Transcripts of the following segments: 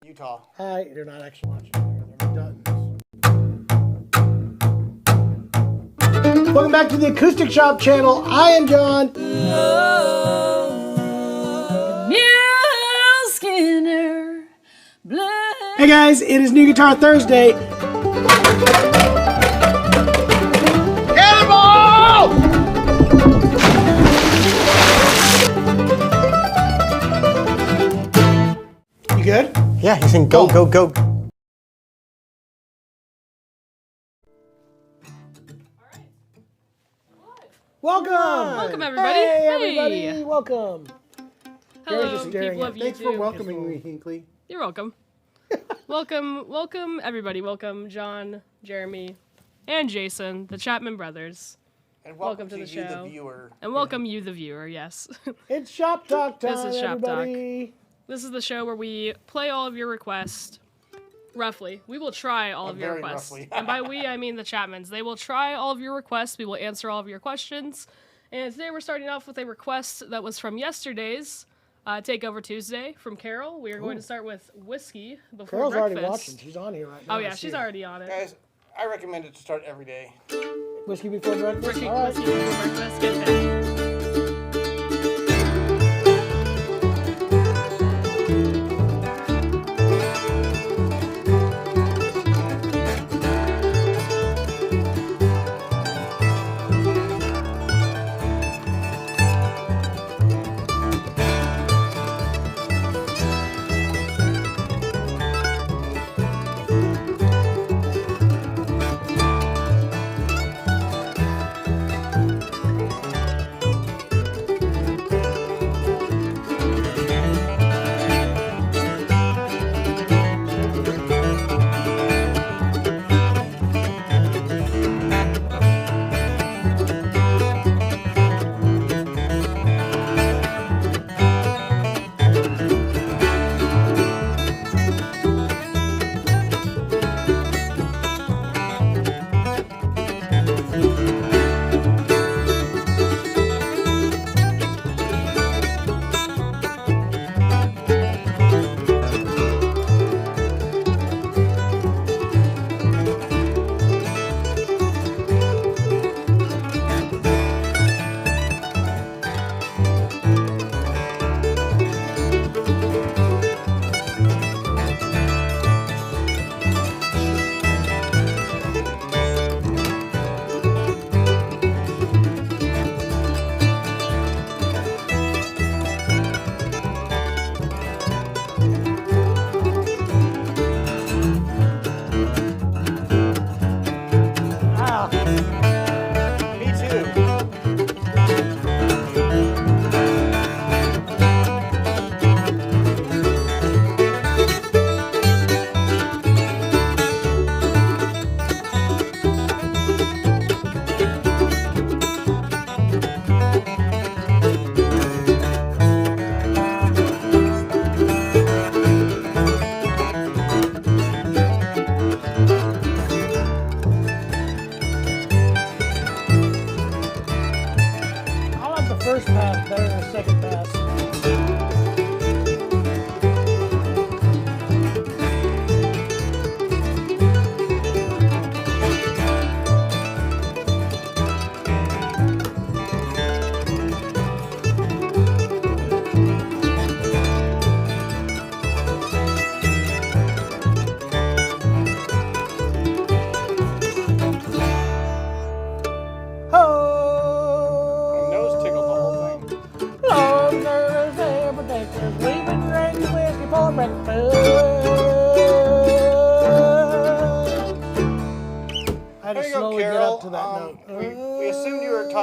Utah. Hi, they're not actually watching. They're done. Welcome back to the Acoustic Shop channel. I am John. Hey guys, it is New Guitar Thursday. Cannonball! You good? Yeah, he's saying go, go, go. Welcome! Welcome, everybody. Hey, everybody. Welcome. Hello, people of YouTube. Thanks for welcoming me, Hinkley. You're welcome. welcome, everybody. Welcome, John, Jeremy, and Jason, the Chapman brothers. And welcome to the you, show. The viewer. And welcome you, the viewer, yes. It's Shoppe-Talk time, This is Shoppe-Talk. everybody. This is the show where we play all of your requests. Roughly. We will try all of your very requests. roughly. And by we, I mean the Chapmans. They will try all of your requests. We will answer all of your questions. And today we're starting off with a request that was from yesterday's Takeover Tuesday from Carol. We are going to start with Whiskey before Carol's breakfast. already watching. She's on here right now. Oh, yeah, she's already on it. Guys, I recommend it to start every day. Whiskey before breakfast? Whiskey, All right. whiskey before breakfast. Get that.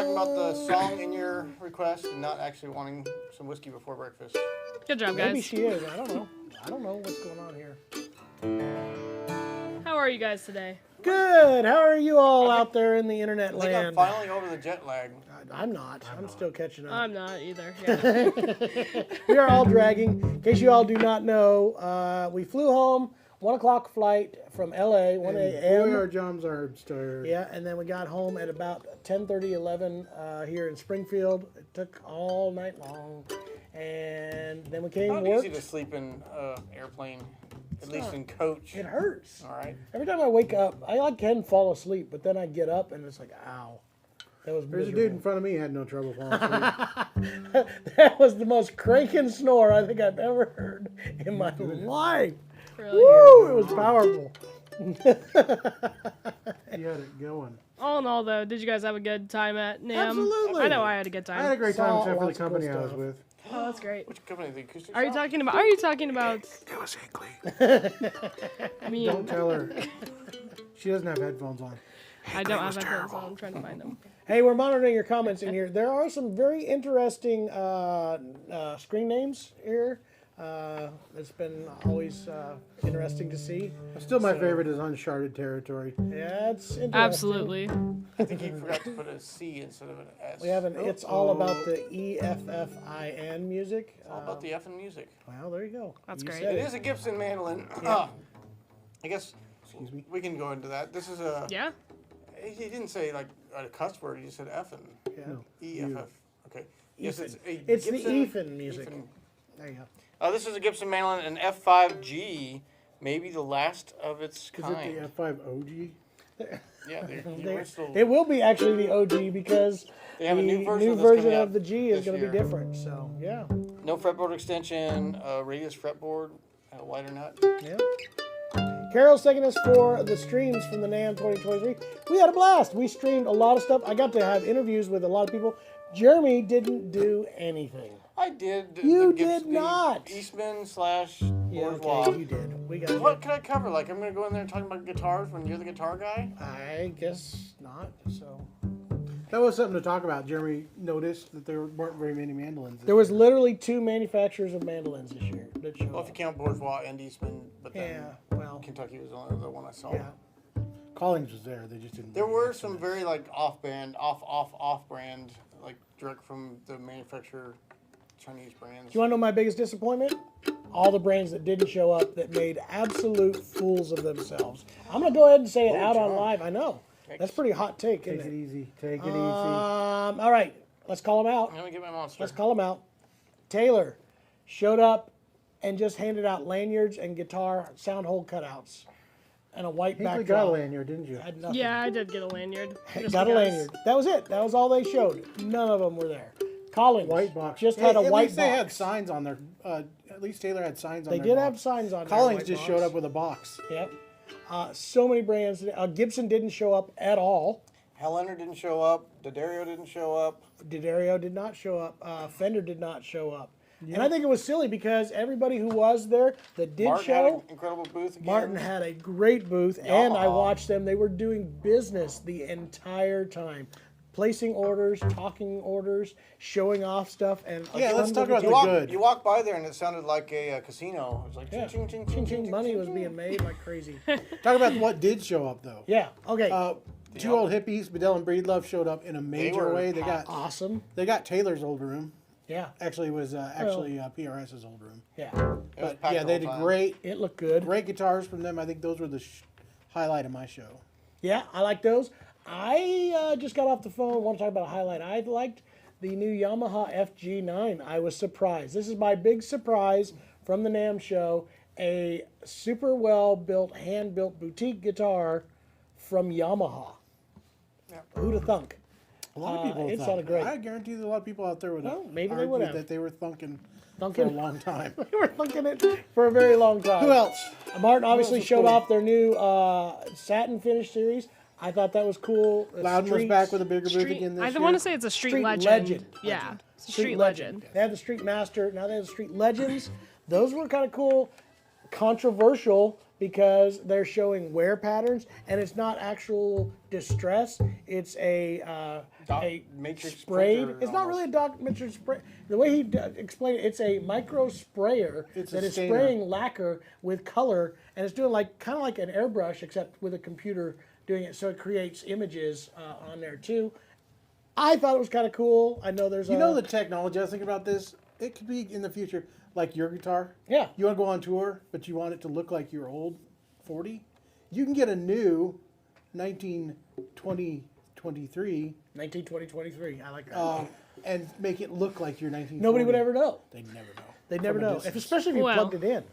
talking about the song in your request and not actually wanting some whiskey before breakfast. Good job, Maybe guys. she is. I don't know. I don't know what's going on here. How are you guys today? Good. How are you all out there in the internet I think I'm land? finally over the jet lag. I'm not. I'm still catching up. I'm not either. Yeah. We are all dragging. In case you all do not know, we flew home, 1 o'clock flight from LA, 1 Boy, a.m. our jobs are stirred. Yeah, and then we got home at about 10:30, 11 here in Springfield. It took all night long. And then we came Not worked. easy to sleep in airplane, at least in coach. It hurts. All right. Every time I wake up, I can fall asleep, but then I get up and it's like, ow. That was There's a miserable. dude in front of me who had no trouble falling asleep. That was the most cranking snore I think I've ever heard in my life. Really? Woo! It was powerful. He had it going. All in all, though, did you guys have a good time at NAMM? Absolutely. I know I had a good I had a time. great time Saw except for the lots of cool company I was stuff. with. Oh, that's great. Which company? The Acoustic Are you shop? talking about? Are you talking about? It was Hinkley. I mean, Don't tell her. She doesn't have headphones on. I don't have headphones on. I'm trying to find them. Hey, we're monitoring your comments in here. There are some very interesting screen names here. It's been always interesting to see. Still, my favorite is Uncharted Territory. Yeah, it's interesting. Absolutely. I think you forgot to put a C instead of an S. We have an It's All About the EFFIN music. All about the effing music. Well, there you go. That's You great. said It it. is a Gibson mandolin. Yeah. I guess Excuse me. we can go into that. This is a. Yeah. He didn't say like a cuss word. He said effing. Yeah. No. EFF. Okay. Yes, it's a It's the Gibson. EFIN music. Efin. There you go. This is a Gibson mandolin, an F5G, maybe the last of its Is kind. it the F5 OG? Yeah, the There- original. It will be actually the OG because They have a the new version that's coming out of the G is this going to be year. different. So, yeah. No fretboard extension, radius fretboard, and a wider nut. Yeah. Carol's taking us for the streams from the NAMM 2023. We had a blast. We streamed a lot of stuff. I got to have interviews with a lot of people. Jeremy didn't do anything. I did. You the did not. Eastman / Yeah, Bourgeois. okay, you did. We got What could I cover? Like, I'm going to go in there and talk about guitars when you're the guitar guy? I guess not. So That was something to talk about. Jeremy noticed that there weren't very many mandolins. there was literally 2 manufacturers of mandolins this year that showed Well, if up. you count Bourgeois and Eastman, but then Yeah, well, Kentucky was the only other one I saw. yeah. Collings was there. They just didn't. There were some very, like, off-brand, like, direct from the manufacturer Chinese brands. You want to know my biggest disappointment? All the brands that didn't show up that made absolute fools of themselves. I'm going to go ahead and say it out on John. live. I know. That's a pretty hot take, Take isn't it it? easy. Take it easy. All right. Let's call them out. Let me get my monster. Let's call them out. Taylor showed up and just handed out lanyards and guitar sound hole cutouts and a white Hinkley backdrop. got a lanyard, didn't you? Had nothing. Yeah, I did get a lanyard. Just Got a because. lanyard. That was it. That was all they showed. None of them were there. Collins White box. just had a At white least they had box. signs on their. At least Taylor had signs on They their did box. have signs on there, Collins white just box. showed up with a box. Yep. So many brands. Gibson didn't show up at all. Hellender didn't show up. D'Addario didn't show up. D'Addario did not show up. Fender did not show up. And I think it was silly because everybody who was there that did Martin show, had an incredible booth again. Martin had a great booth, and I Yamaha. watched them. They were doing business the entire time. Placing orders, talking orders, showing off stuff, and Yeah, let's talk about You the walk, good. you walk by there and it sounded like a casino. It was like Yeah. ching, ching, ching, Ching, ching, ching, ching, money ching, was ching. being made like crazy. Talk about what did show up though. Yeah. Okay. Two old hippies, Bedell and Breedlove, showed up in a major were way. They got Awesome. Taylor's old room. Yeah. Actually, it was PRS's old room. Yeah. It was But packed yeah, the they whole did time. great, It looked good. great guitars from them. I think those were the highlight of my show. Yeah, I like those. I just got off the phone. Want to talk about a highlight? I liked the new Yamaha FG9. I was surprised. This is my big surprise from the NAMM show. A super well built, hand built boutique guitar from Yamaha. Yeah. Who'd have thunk? A lot of people it thought. sounded great. I guarantee that a lot of people out there would Well, maybe they argue would have. that they were thunking for a Thunking. long time. We were thunking it for a very long time. Who else? Martin obviously was showed cool? off their new satin finish series. I thought that was cool. Loudon was Streets- back with a bigger booth again this I year. want to say it's a street, Street legend. legend. Yeah, it's a street legend. They had the Street Master. Now they have the Street Legends. Those were kind of cool, controversial, because they're showing wear patterns, and it's not actual distress. It's a Matrix sprayed. printer It's not really a dot matrix spray. The way he explained it, it's a micro sprayer It's a that is stainer. spraying lacquer with color, and it's doing kind of like an airbrush, except with a computer doing it, so it creates images on there too. I thought it was kind of cool. I know there's You know the technology. I was thinking about this. It could be in the future, like your guitar. Yeah. You want to go on tour, but you want it to look like your old 40. You can get a new 1923 1920-23. I like that. and make it look like your 1940. Nobody would ever know. They'd never know. They'd never From a know, distance. especially if you Well. plugged it in.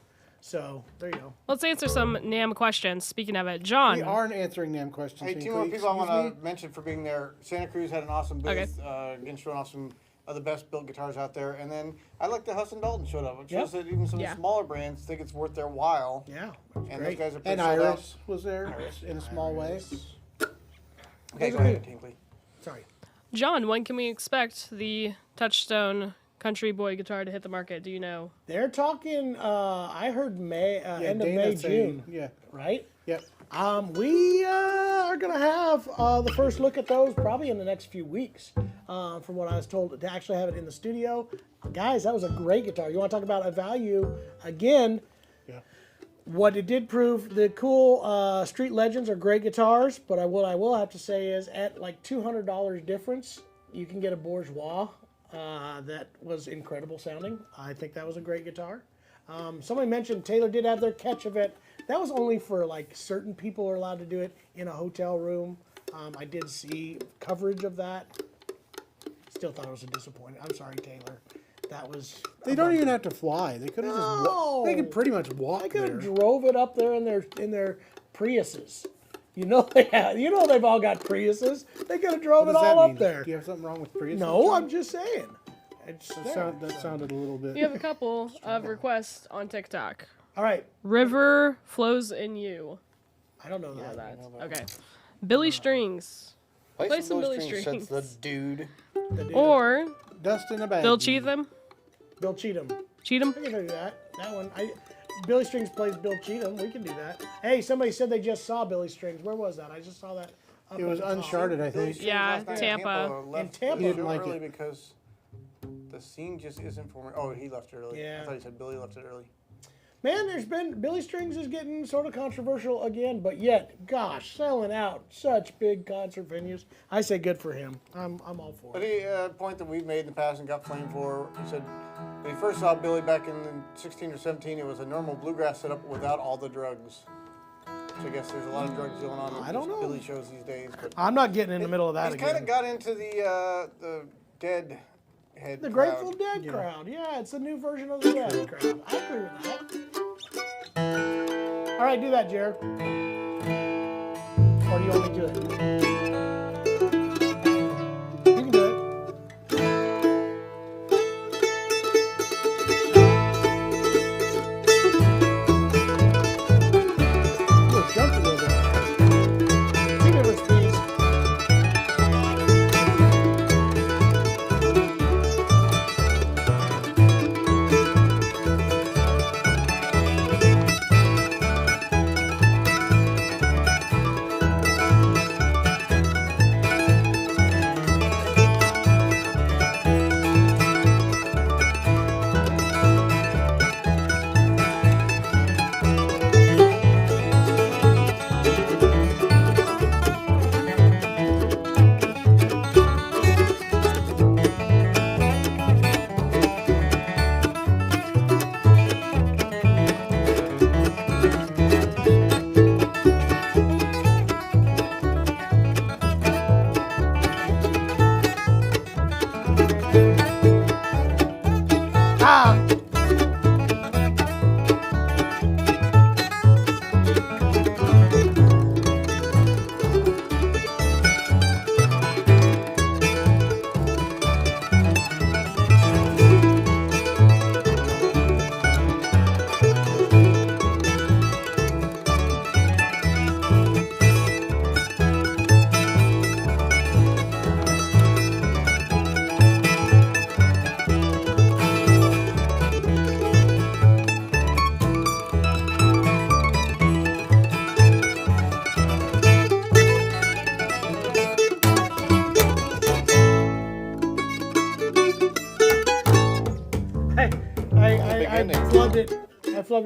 So there you go. Let's answer some NAM questions. Speaking of it, John. We aren't answering NAM questions. Hey, so two more please people I excuse want me. to mention for being there. Santa Cruz had an awesome booth. Okay. Again, showing off some of the best built guitars out there. And then I like that Hudson Dalton showed up. It shows Yep. that even some of Yeah. the smaller brands think it's worth their while. Yeah, that's And great. those guys are pretty And sold out. Iris was there in a small way. Okay, Those go are ahead, good. Tinkley. Sorry. John, when can we expect the Touchstone Country Boy guitar to hit the market? Do you know? They're talking. I heard May, end of Dana May, saying- June, Yeah. right? Yep. We are gonna have the first look at those probably in the next few weeks. From what I was told, to actually have it in the studio. Guys, that was a great guitar. You want to talk about a value again? Yeah. What it did prove, the cool Street Legends are great guitars, but what I will have to say is at like $200 difference, you can get a Bourgeois that was incredible sounding. I think that was a great guitar. Somebody mentioned Taylor did have their catch of it. That was only for like certain people are allowed to do it in a hotel room. I did see coverage of that. Still thought it was a disappointment. I'm sorry, Taylor. That was. They don't even have to fly. They could have just. No. They could pretty much walk I could there. have drove it up there in their Priuses. You know they have. You know they've all got Priuses. They could have drove What it does that all mean? up there. Do you have something wrong with Prius? No, I'm just saying. It's there. That sounded a little bit. We have a couple of requests on TikTok. All right. River flows in you. I don't know Know that. that. Okay. Billy Strings. Play some Billy Strings, Strings. says the dude. The dude. Or Dust in a bag. Bill Cheatham. Bill Cheatham. Cheatham? We can do that. That one. Billy Strings plays Bill Cheatham. We can do that. Hey, somebody said they just saw Billy Strings. Where was that? I just saw that. up It at was the top. Uncharted, I Billy think. Strings Yeah, last night at Tampa. left In Tampa. the He didn't show like early it. because the scene just isn't for me. Oh, he left early. Yeah. I thought he said Billy left it early. Man, Billy Strings is getting sort of controversial again, but yet, gosh, selling out such big concert venues. I say good for him. I'm all for But it. a point that we've made in the past and got flamed for, he said when he first saw Billy back in 16 or 17, it was a normal bluegrass setup without all the drugs. So I guess there's a lot of drugs going on at I don't these know. Billy shows these days. But I'm not getting in the middle of that he's kind again. of got into the Dead head The crowd. Grateful Dead crowd. Yeah, it's a new version of the Dead crowd. I agree with that. All right, do that, Jared. Or do you want me to do it? You can do it. You'll jump a little bit. Two different speeds.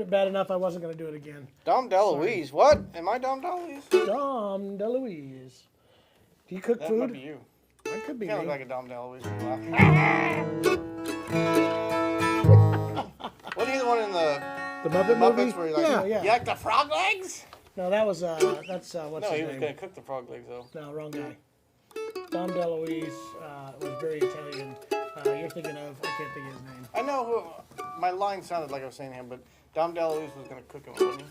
it bad enough. I wasn't going to do it again. Dom DeLuise. What? Am I Dom DeLuise? Dom DeLuise. Do you cook That food? might be you. That could be You kind me. of look like a Dom DeLuise. What are you the one in the Muppet movie? Muppets where you're like, Yeah. you like the frog legs? No, that was that's what's No, his he name? was going to cook the frog legs, though. No, wrong guy. Dom DeLuise was very Italian. You're thinking of, I can't think of his name. I know who, my line sounded like I was saying him, but Dom DeLuise was going to cook him, wasn't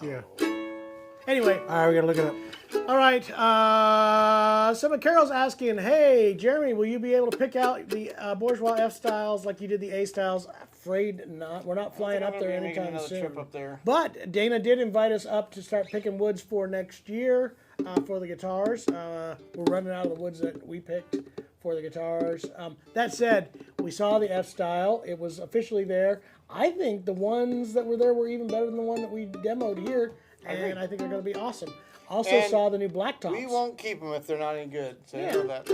he? Yeah. Anyway, All right, we gotta look it up. all right. So Carol's asking, hey, Jeremy, will you be able to pick out the Bourgeois F styles like you did the A styles? Afraid not. We're not flying up there anytime soon. Trip up there. But Dana did invite us up to start picking woods for next year for the guitars. We're running out of the woods that we picked for the guitars. That said, we saw the F style. It was officially there. I think the ones that were there were even better than the one that we demoed here. And I think they're going to be awesome. Also And saw the new black tops. We won't keep them if they're not any good. So you know that.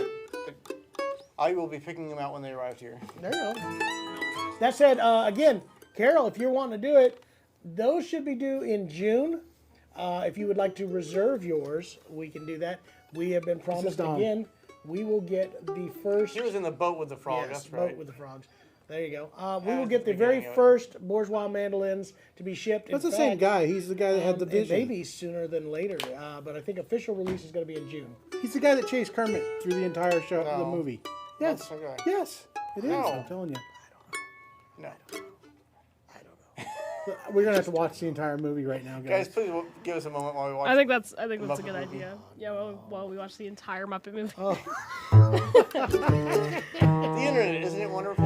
I will be picking them out when they arrive here. There you go. That said, again, Carol, if you're wanting to do it, those should be due in June. If you would like to reserve yours, we can do that. We have been promised Dom. again. We will get the first. She was in the boat with the frog. Yes, That's right. boat with the frogs. There you go. We That will was get the the very beginning of it. first Bourgeois mandolins to be shipped. That's In the same fact, guy. He's the guy that had the it vision. may be sooner than later, but I think official release is going to be in June. He's the guy that chased Kermit through the entire show, the No. movie. Yes. That's the guy. Yes, it is. No. I'm telling you. No. We're gonna have to watch the entire movie right now, Guys, guys. please give us a moment while we watch. I think that's a Muppet good movie. idea. Yeah, while we watch the entire Muppet movie. The internet, isn't it wonderful?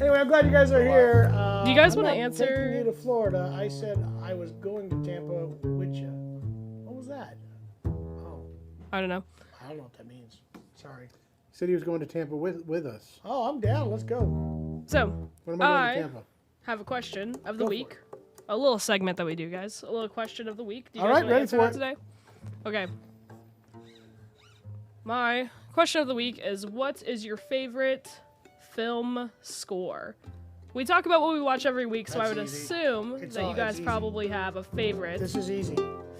Anyway, I'm glad you guys are here. Do you guys I'm wanna not answer- taking you to Florida? I said I was going to Tampa. Which what was that? Oh, I don't know. I don't know what that means. Sorry. Said he was going to Tampa with us. Oh, I'm down. Let's go. So When am I going I- to Tampa? have a question of the Go for week. A little segment that we do, guys. A little question of the week. Do you All guys right, want to ready answer for that it. today? Okay. My question of the week is, what is your favorite film score? We talk about what we watch every week, so I That's would easy. assume It's that all- you guys it's easy. probably have a favorite This is easy.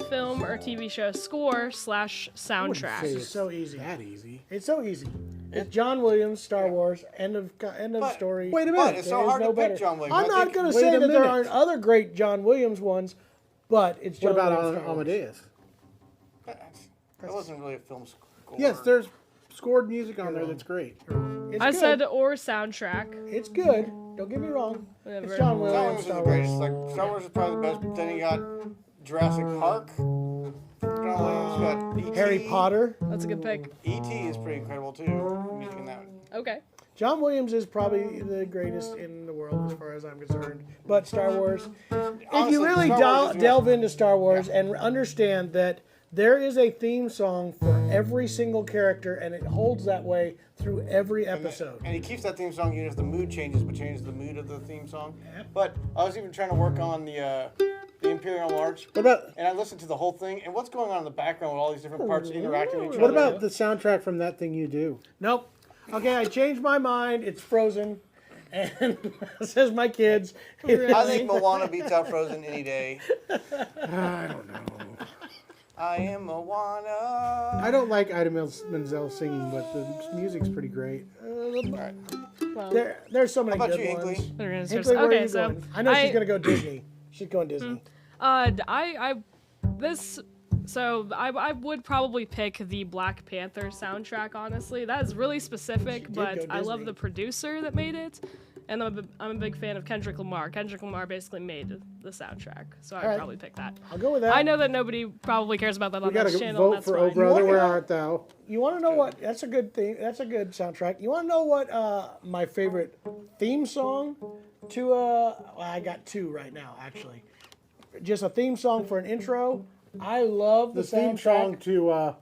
film or TV show score / say soundtrack. This is so easy. That easy. It's so easy. It's John Williams, Star Wars. End of But- story. Wait a But minute. it's There so is hard no to better. pick John Williams. I'm I not think- going to Wait say a that there minute. aren't other great John Williams ones, but it's John What about Williams. Star Wars. Amadeus? That wasn't really a film score. Yes, there's scored music on there that's great. It's I good. said or soundtrack. It's good. Don't get me wrong. Whatever. It's John Star Williams, Wars is Star the Wars. greatest. Like Star Wars is probably the best. But then you got Jurassic Park. John Williams got E.T. Harry Potter. That's a good pick. E.T. is pretty incredible too. Music in that. Okay. John Williams is probably the greatest in the world as far as I'm concerned. But Star Wars, if Honestly, you really Star Wars is delve into Star Wars and understand that there is a theme song for every single character, and it holds that way through every episode. And he keeps that theme song even if the mood changes, but changes the mood of the theme song. But I was even trying to work on the Imperial March, What about and I listened to the whole thing. And what's going on in the background with all these different parts interacting with each what other? about the soundtrack from That Thing You Do? Nope. Okay, I changed my mind. It's Frozen. And says my kids. I think Moana beats out Frozen any day. I don't know. I am Moana. I don't like Ida Menzel singing, but the music's pretty great. Alright. There's so many How about good you, ones. Hinkley? We're gonna Hinkley, start- where are okay, you so going? I know she's gonna go Disney. She's going Disney. I would probably pick the Black Panther soundtrack. Honestly, that is really specific, did but go I love Disney. the producer that made it, and I'm a big fan of Kendrick Lamar. Kendrick Lamar basically made the soundtrack, so I'd Alright. probably pick that. I'll go with that. I know that nobody probably cares about that We on gotta this channel. vote That's for fine. Oh Brother, wanna Where know- Art Thou? You want to know what? That's a good thing. That's a good soundtrack. You want to know what my favorite theme song to? Well, I got two right now actually. Just a theme song for an intro. I love the The theme soundtrack. song to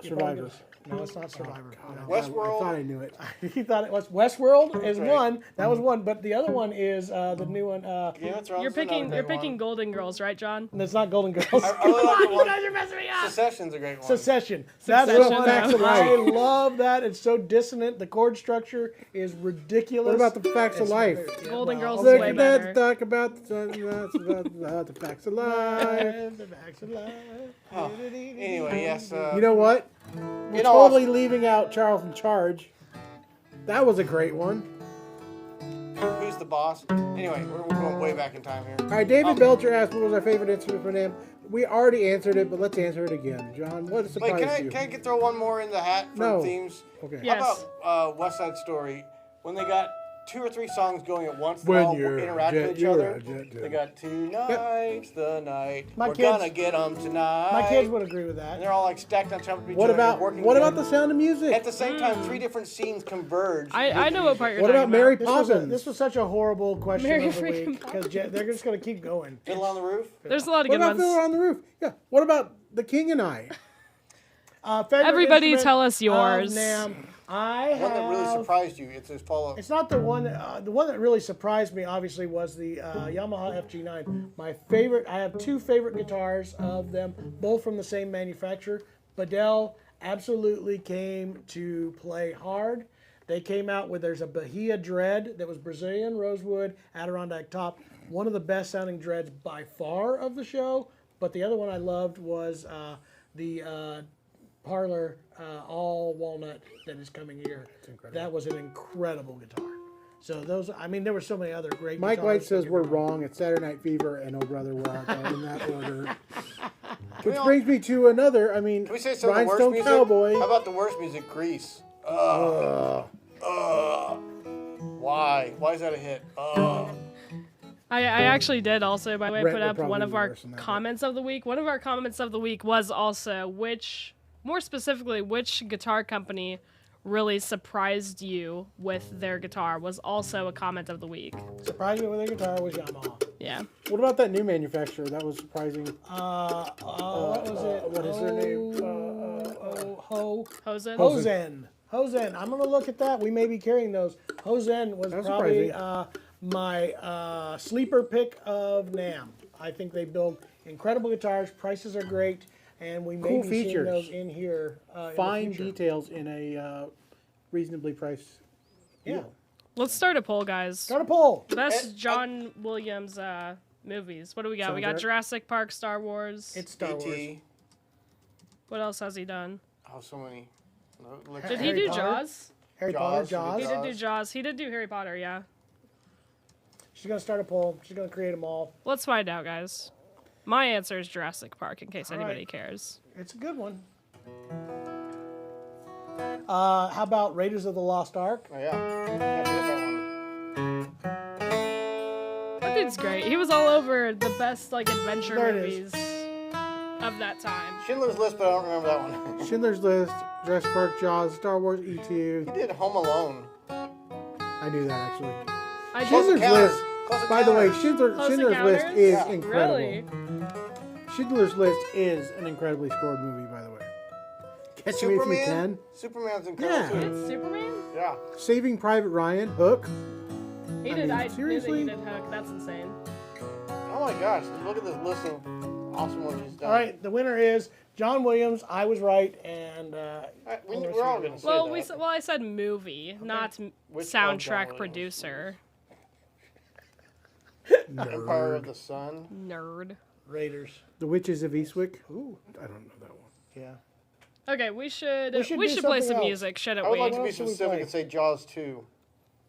Survivor. No, it's not Survivor. No. Westworld. I thought I knew it. He thought it was Westworld is right. one. That was one, but the other one is the new one. Game of Thrones You're is another picking great one. Golden Girls, right, John? And it's not Golden Girls. I really like the You one. guys are messing me up. Secession's a great one. Secession. That's Succession, the one. Facts of I Life. love that. It's so dissonant. The chord structure is ridiculous. What about the Facts of It's Life? very- Golden Girls is Look way at better. that. Talk about the Facts of Life. The Facts of Life. Oh, anyway, yes. You know what? We're You know, totally leaving out Charles in Charge. That was a great one. who's the boss? Anyway, we're going way back in time here. All right, David Belcher asked what was our favorite instrument for him. We already answered it, but let's answer it again. John, what Wait, surprised you? can I throw one more in the hat for No. themes? Okay. Yeah. How about West Side Story? When they got 2 or 3 songs going at once, they When all you're interact jet, with each you're other. a jet, jet. They got tonight's the night. My We're kids- gonna get 'em tonight. My kids would agree with And that. they're all like stacked on top of each What other. about working what together. about the Sound of Music? At the same time, 3 different scenes converge. I know what part you're What talking about Mary This was, Poppins? this was such a horrible question Mary of the freaking week because they're just going to keep going. Fiddle on the Roof. There's a lot of What good about ones. Fiddler on the Roof? Yeah. What about The King and I? Favorite Everybody instrument tell us of yours. NAMM. I One that really have- surprised you. It's his follow-up. It's not the one. The one that really surprised me, obviously, was the Yamaha FG9. My favorite. I have 2 favorite guitars of them, both from the same manufacturer. Bedell absolutely came to play hard. They came out with there's a Bahia Dread that was Brazilian rosewood Adirondack top, one of the best sounding dreads by far of the show. But the other one I loved was the Parlor all walnut that is coming here. That was an incredible guitar. So those, I mean, there were so many other great. Mike guitars. White says we're wrong. It's Saturday Night Fever and Oh Brother Where Art Thou in that order. Which brings me to another. I mean, Can we say some of the worst Rhinestone music? Cowboy. How about the worst music? Grease. Why? Why is that a hit? I actually did also, by the way, Brett put would up probably one of be our worse than that, but- comments of the week. One of our comments of the week was also more specifically, which guitar company really surprised you with their guitar was also a comment of the week. Surprised me with their guitar was Yamaha. Yeah. What about that new manufacturer? That was surprising. What was it? What is their name? Hosen? Hosen. I'm gonna look at that. We may be carrying those. Hosen was That's probably surprising. my sleeper pick of NAMM. I think they build incredible guitars. Prices are great, and we may Cool be seeing features. those in here. In Fine the future. details in a reasonably priced Yeah. deal. Let's start a poll, guys. Start a poll. Best John Williams movies. What do we got? We got Soundtrack? Jurassic Park, Star Wars. It's Star Wars. E.T. What else has he done? Oh, so many. No, Did he Harry do Potter? Jaws? Harry Potter, Jaws. Jaws. He did do Jaws. He did do Harry Potter, yeah. She's gonna start a poll. She's gonna create them all. Let's find out, guys. My answer is Jurassic Park, in case All anybody right. cares. It's a good one. How about Raiders of the Lost Ark? Oh, yeah. Can't forget that one. That dude's great. He was all over the best adventure There it is. movies of that time. Schindler's List, but I don't remember that one. Schindler's List, Jurassic Park, Jaws, Star Wars, E.T. He did Home Alone. I knew that actually. I Close did. Schindler's Encounters. List. Close By the way, Encounters. Close Schindler's List Encounters? is Yeah. incredible. Really? Schindler's List is an incredibly scored movie, by the way. Catch Me If You Can. Superman's incredible Yeah. too. It's Superman? Yeah. Saving Private Ryan, Hook. He I did. mean, I knew that seriously? he did Hook. That's insane. Oh my gosh! Look at this list of awesome ones he's done. All right, the winner is John Williams. I was right, and We're all gonna say Well, that. I said movie, not Which soundtrack John Williams? producer. Empire of the Sun. Nerd. Raiders. The Witches of Eastwick. Ooh, I don't know that one. yeah. Okay, we should We should play do some something else. music, shouldn't I would we? like to be else should we specific play? and say Jaws 2.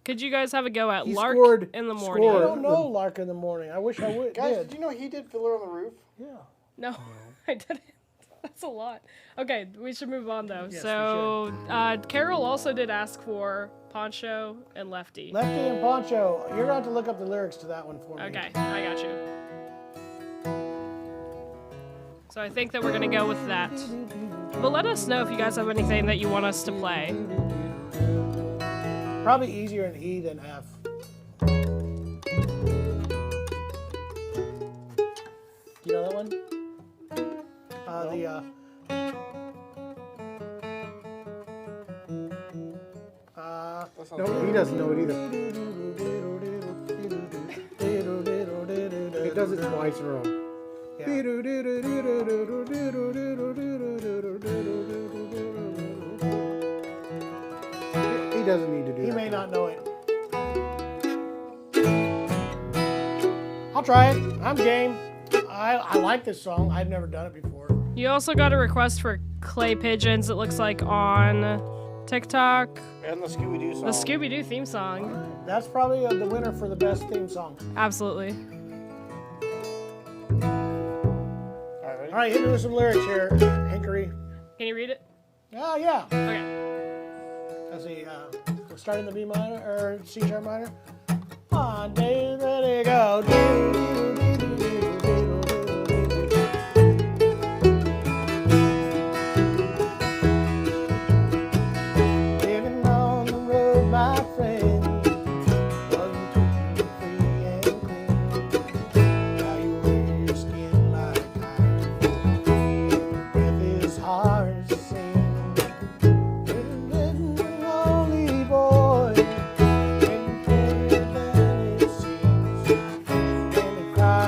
Could you guys have a go at He Lark scored- in the morning? I scored. don't know Lark in the Morning. I wish I would. Guys, did. did you know he did Fiddler on the Roof? Yeah. No, I didn't. That's a lot. Okay, we should move on though. Yes, So, Carol also did ask for Poncho and Lefty. Lefty and Poncho. You're going to have to look up the lyrics to that one for me. Okay, I got you. So I think that we're gonna go with that. But let us know if you guys have anything that you want us to play. Probably easier in E than F. You know that one? That sounds No, good. he doesn't know it either. It does it twice in a row. He doesn't need to do He that. may not know it. I'll try it. I'm game. I like this song. I've never done it before. You also got a request for Clay Pigeons, it looks like, on TikTok. And the Scooby-Doo song. The Scooby-Doo theme song. That's probably the winner for the best theme song. Absolutely. All right, ready? All right, hit me with some lyrics here, Hinkery. Can you read it? Oh, yeah. Okay. Let's see. We're starting the B minor or C sharp minor. On day, ready, go. Living on the road, my friend, wasn't too free and clean. Now you wear your skin like iron. Breath is hard to sing. Lonely boy, and clearer than it seems. And the cry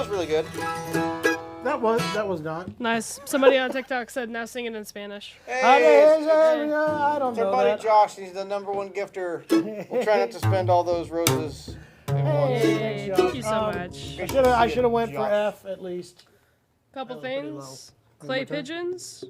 was really good. That was not. Nice. Somebody on TikTok said now sing it in Spanish. Hey, I don't it's our know buddy that. Josh. He's the #1 gifter. We'll try not to spend all those roses at once. Hey, thank you so much. I should have went for F at least. Couple pretty things. Clay pigeons.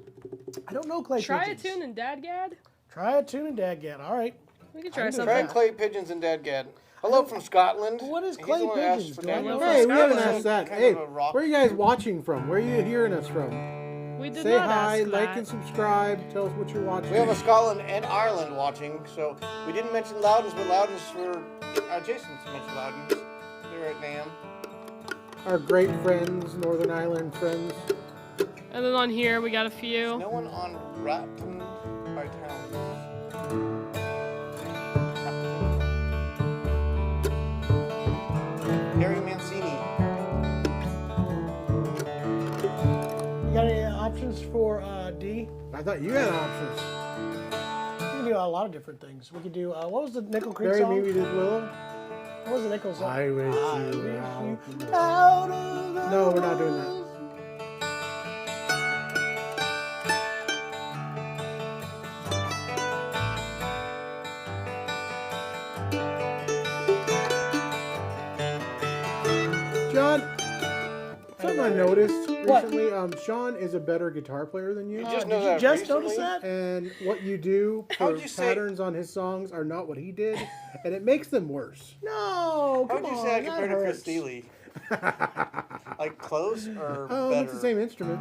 I don't know clay Try a pigeons. tune and Dadgad. Try a tune and Dadgad. All right. We can try can do something. Try clay pigeons and Dadgad. Hello from Scotland. What is He's clay the one who asked pigeons? for Do I know Dadgad. from Hey, we haven't Scotland? asked that. Kind Hey, of a rock- where are you guys watching from? Where are you hearing us from? We did Say not hi, ask like that. and subscribe. Tell us what you're watching. We have a Scotland and Ireland watching, so we didn't mention Loudons, but Loudons for Jason mentioned Loudons. They're at NAMM. Our great friends, Northern Ireland friends. And then on here we got a few. No one on Ratton by Town. Harry Mancini. You got any options for D? I thought you had options. We can do a lot of different things. We could do, what was the Nickel Creek Bury song? me with his willow. What was the Nickel song? I wish you were out. Out of the No, we're not doing that. John, something I noticed What? recently, Sean is a better guitar player than you. You just Did know you that just recently? notice that? And what you do for How'd you say- patterns on his songs are not what he did, and it makes them worse. No, How come would you on, say I that compared to Chris hurts. Steele? Like close or Oh, better? it's the same instrument.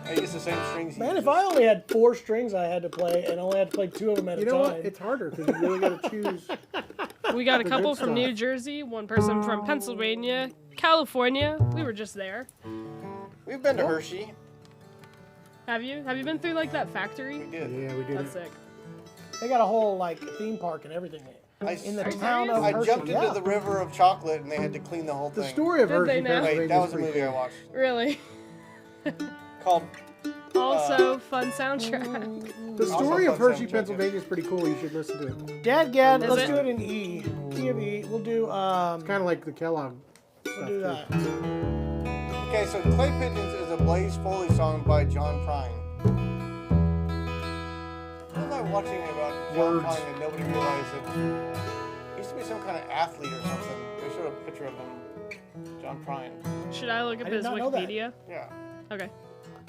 I use the same strings. he Man, if uses. I only had 4 strings I had to play and only had to play 2 of them at You a know time. what? It's harder because you really got to choose. We got a The couple good from stuff. New Jersey, one person from Pennsylvania, California. We were just there. We've been to Hershey. Have you? Have you been through like that factory? We did. Yeah, we did. That's sick. They got a whole like theme park and everything in the town of I Hershey. jumped into yeah. the river of chocolate and they had to clean the whole The thing. story of Did they Hershey, now? Pennsylvania Wait, that is was a pretty movie I cool. watched Really? called. Also, fun soundtrack. The story Also of fun Hershey, soundtrack, Pennsylvania is pretty cool. You should listen to it. Dadgad, Is let's it? do it in E. Key of E. We'll do Kind of like the Kellogg we'll stuff. do too. that. Okay, so Clay Pigeons is a Blaze Foley song by John Prine. What was I watching about John Words. Prine and nobody realized that he used to be some kind of athlete or something. They showed a picture of him. John Prine. Should I look I up did his not know that. Wikipedia? Yeah. Okay.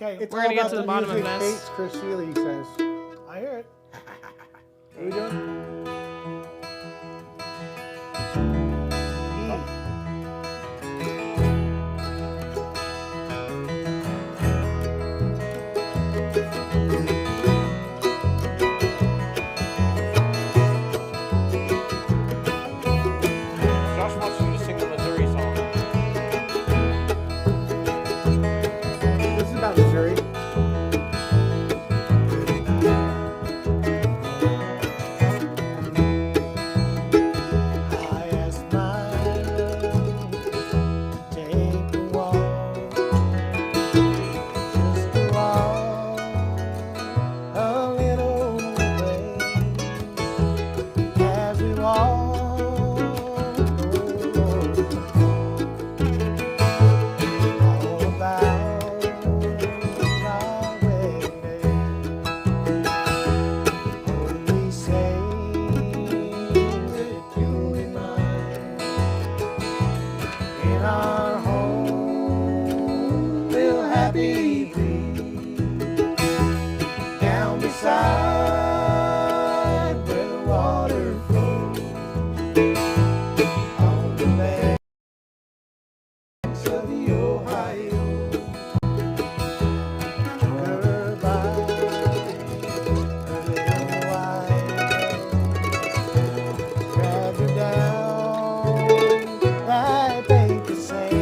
Okay, It's We're all gonna get about to the bottom of music this. hates Chris Seeley, he says. I hear it. What are we doing? Josh wants you to sing the Missouri song. This is about Missouri. I asked my love to take a walk, just a walk, a little way. As we walk, all about our wedding day. Only say that you'll be mine. In our home, we'll happy be. Down beside where the water flows, on the banks of the Ohio. Her by a little while, drag her down that bank of sand.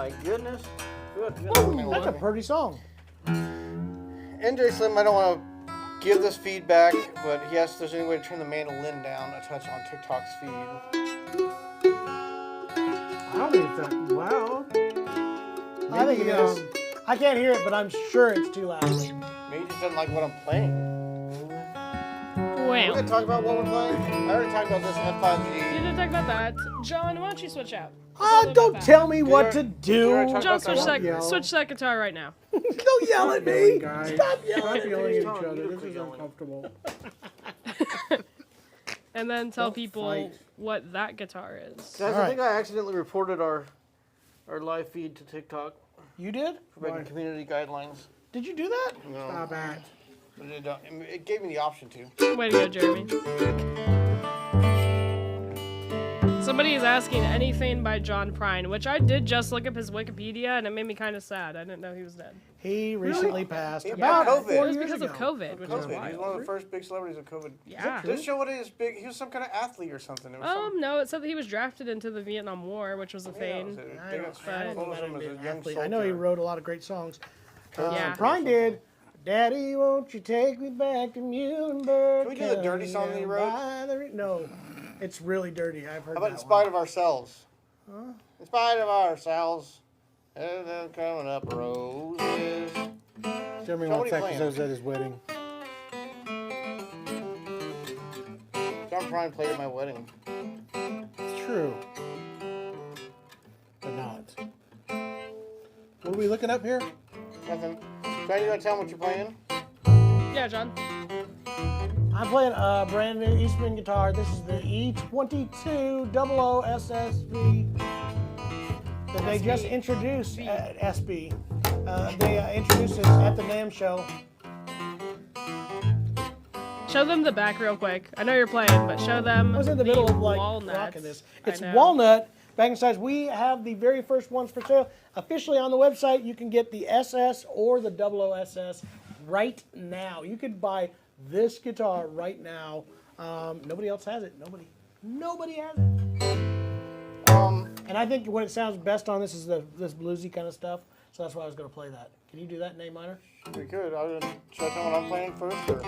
my goodness. Good. That's a pretty song. NJ Slim, I don't want to give this feedback, but he asked if there's any way to turn the mandolin down a touch on TikTok's feed. I don't think it's that loud. I think it is. I can't hear it, but I'm sure it's too loud. Maybe he just doesn't like what I'm playing. We're Well, going to talk about what we're playing. I already talked about this you F5G. didn't talk about that. John, why don't you switch out? Don't tell me what to Did you already do. talk John, about that? switch that guitar right now. Don't yell at me. Guys. Stop yelling Stop at yelling me. at each Tom, other. you This quit is yelling. uncomfortable. And then tell Don't people fight. what that guitar is. Guys, All I right. think I accidentally reported our live feed to TikTok You did? for breaking Why? community guidelines. Did you do that? No, Stop it. but it gave me the option to. Way to go, Jeremy. Somebody is asking anything by John Prine, which I did just look up his Wikipedia, and it made me kind of sad. I didn't know he was dead. He recently passed. He About had COVID. 4 It was years because ago. of COVID, which is COVID. He's wild. one of the first big celebrities of COVID. Yeah. Did it show what his big? He was some kind of athlete or something. It was No, it said that he was drafted into the Vietnam War, which was a Yeah, thing. they got I don't know photos about of him him as being a an young athlete. soldier. I know he wrote a lot of great songs. Yeah. Prine did. Daddy, won't you take me back to Muhlenberg? Can we do the dirty song that he wrote? No, it's really dirty. I've heard How about that In Spite one. of Ourselves? In spite of ourselves, they're coming up roses. Jeremy So what wants are that you because I was at his wedding. John Prine played at my wedding. It's true. But not. What are we looking up here? Nothing. John, you gonna tell him what you're playing? Yeah, John. I'm playing a brand new Eastman guitar. This is the E22 00 SSV that they just introduced at SB. They introduced it at the NAMM show. Show them the back real quick. I know you're playing, but show them I was in the middle of like walnuts. rocking this. I It's know. Walnut back in size. We have the very first ones for sale. Officially on the website, you can get the SS or the 00 SS right now. You could buy this guitar right now. Nobody else has it. Nobody has it. And I think what it sounds best on this is this bluesy kind of stuff. So that's why I was going to play that. Can you do that in A minor? We could. Should I tell him what I'm playing first? Or?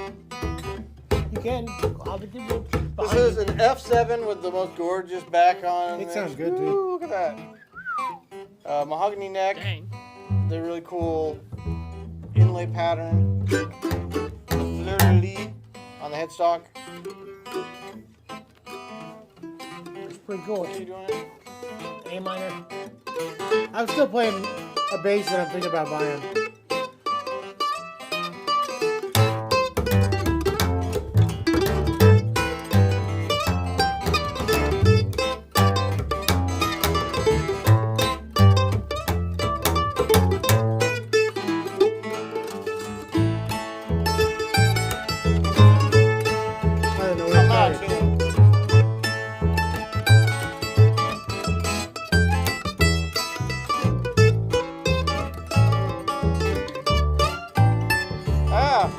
You can. I'll give you. This is an F7 with the most gorgeous back on. It sounds good, Ooh, dude. look at that. Mahogany neck. Dang. The really cool inlay pattern. Fleur-de-lis on the headstock. It's pretty cool. What are you doing? A minor. I'm still playing a bass that I'm thinking about buying. I don't know where I'm not it's at. tuning. Ah!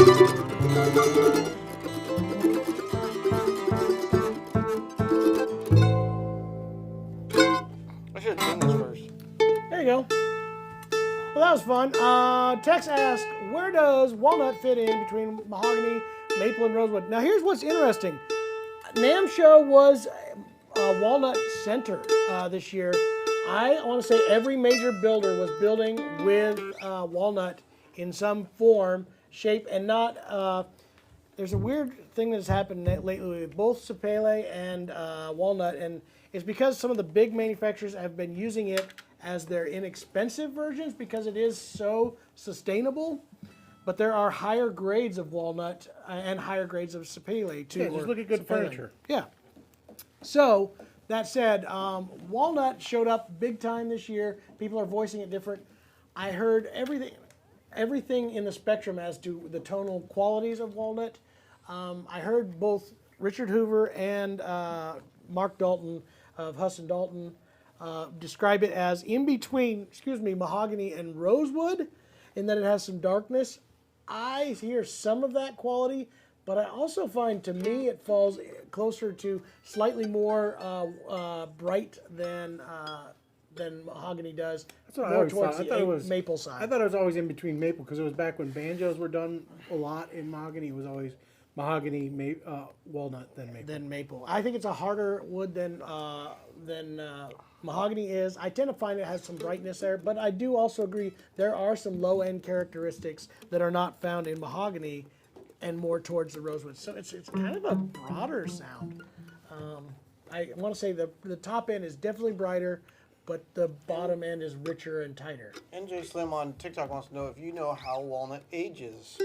I should have tuned this first. There you go. Well, that was fun. Tex asked, where does walnut fit in between mahogany, maple, and rosewood? Now, here's what's interesting. NAMM show was walnut center this year. I want to say every major builder was building with walnut in some form, shape, and not. There's a weird thing that's happened lately with both Sapele and walnut, and it's because some of the big manufacturers have been using it as their inexpensive versions because it is so sustainable. But there are higher grades of walnut and higher grades of Sapele too. Yeah, just look at good Sapele. furniture. Yeah. So that said, walnut showed up big time this year. People are voicing it different. I heard everything in the spectrum as to the tonal qualities of walnut. I heard both Richard Hoover and Mark Dalton of Huss and Dalton describe it as in between, mahogany and rosewood, in that it has some darkness. I hear some of that quality, but I also find, to me, it falls closer to slightly more bright than mahogany does. That's what I more always towards thought. I the thought it was maple side. I thought it was always in between maple because it was back when banjos were done a lot in mahogany. It was always mahogany, walnut, then maple. Than maple. I think it's a harder wood than mahogany is. I tend to find it has some brightness there, but I do also agree there are some low-end characteristics that are not found in mahogany and more towards the rosewood. So it's kind of a broader sound. I want to say the top end is definitely brighter, but the bottom end is richer and tighter. NJ Slim on TikTok wants to know if you know how walnut ages.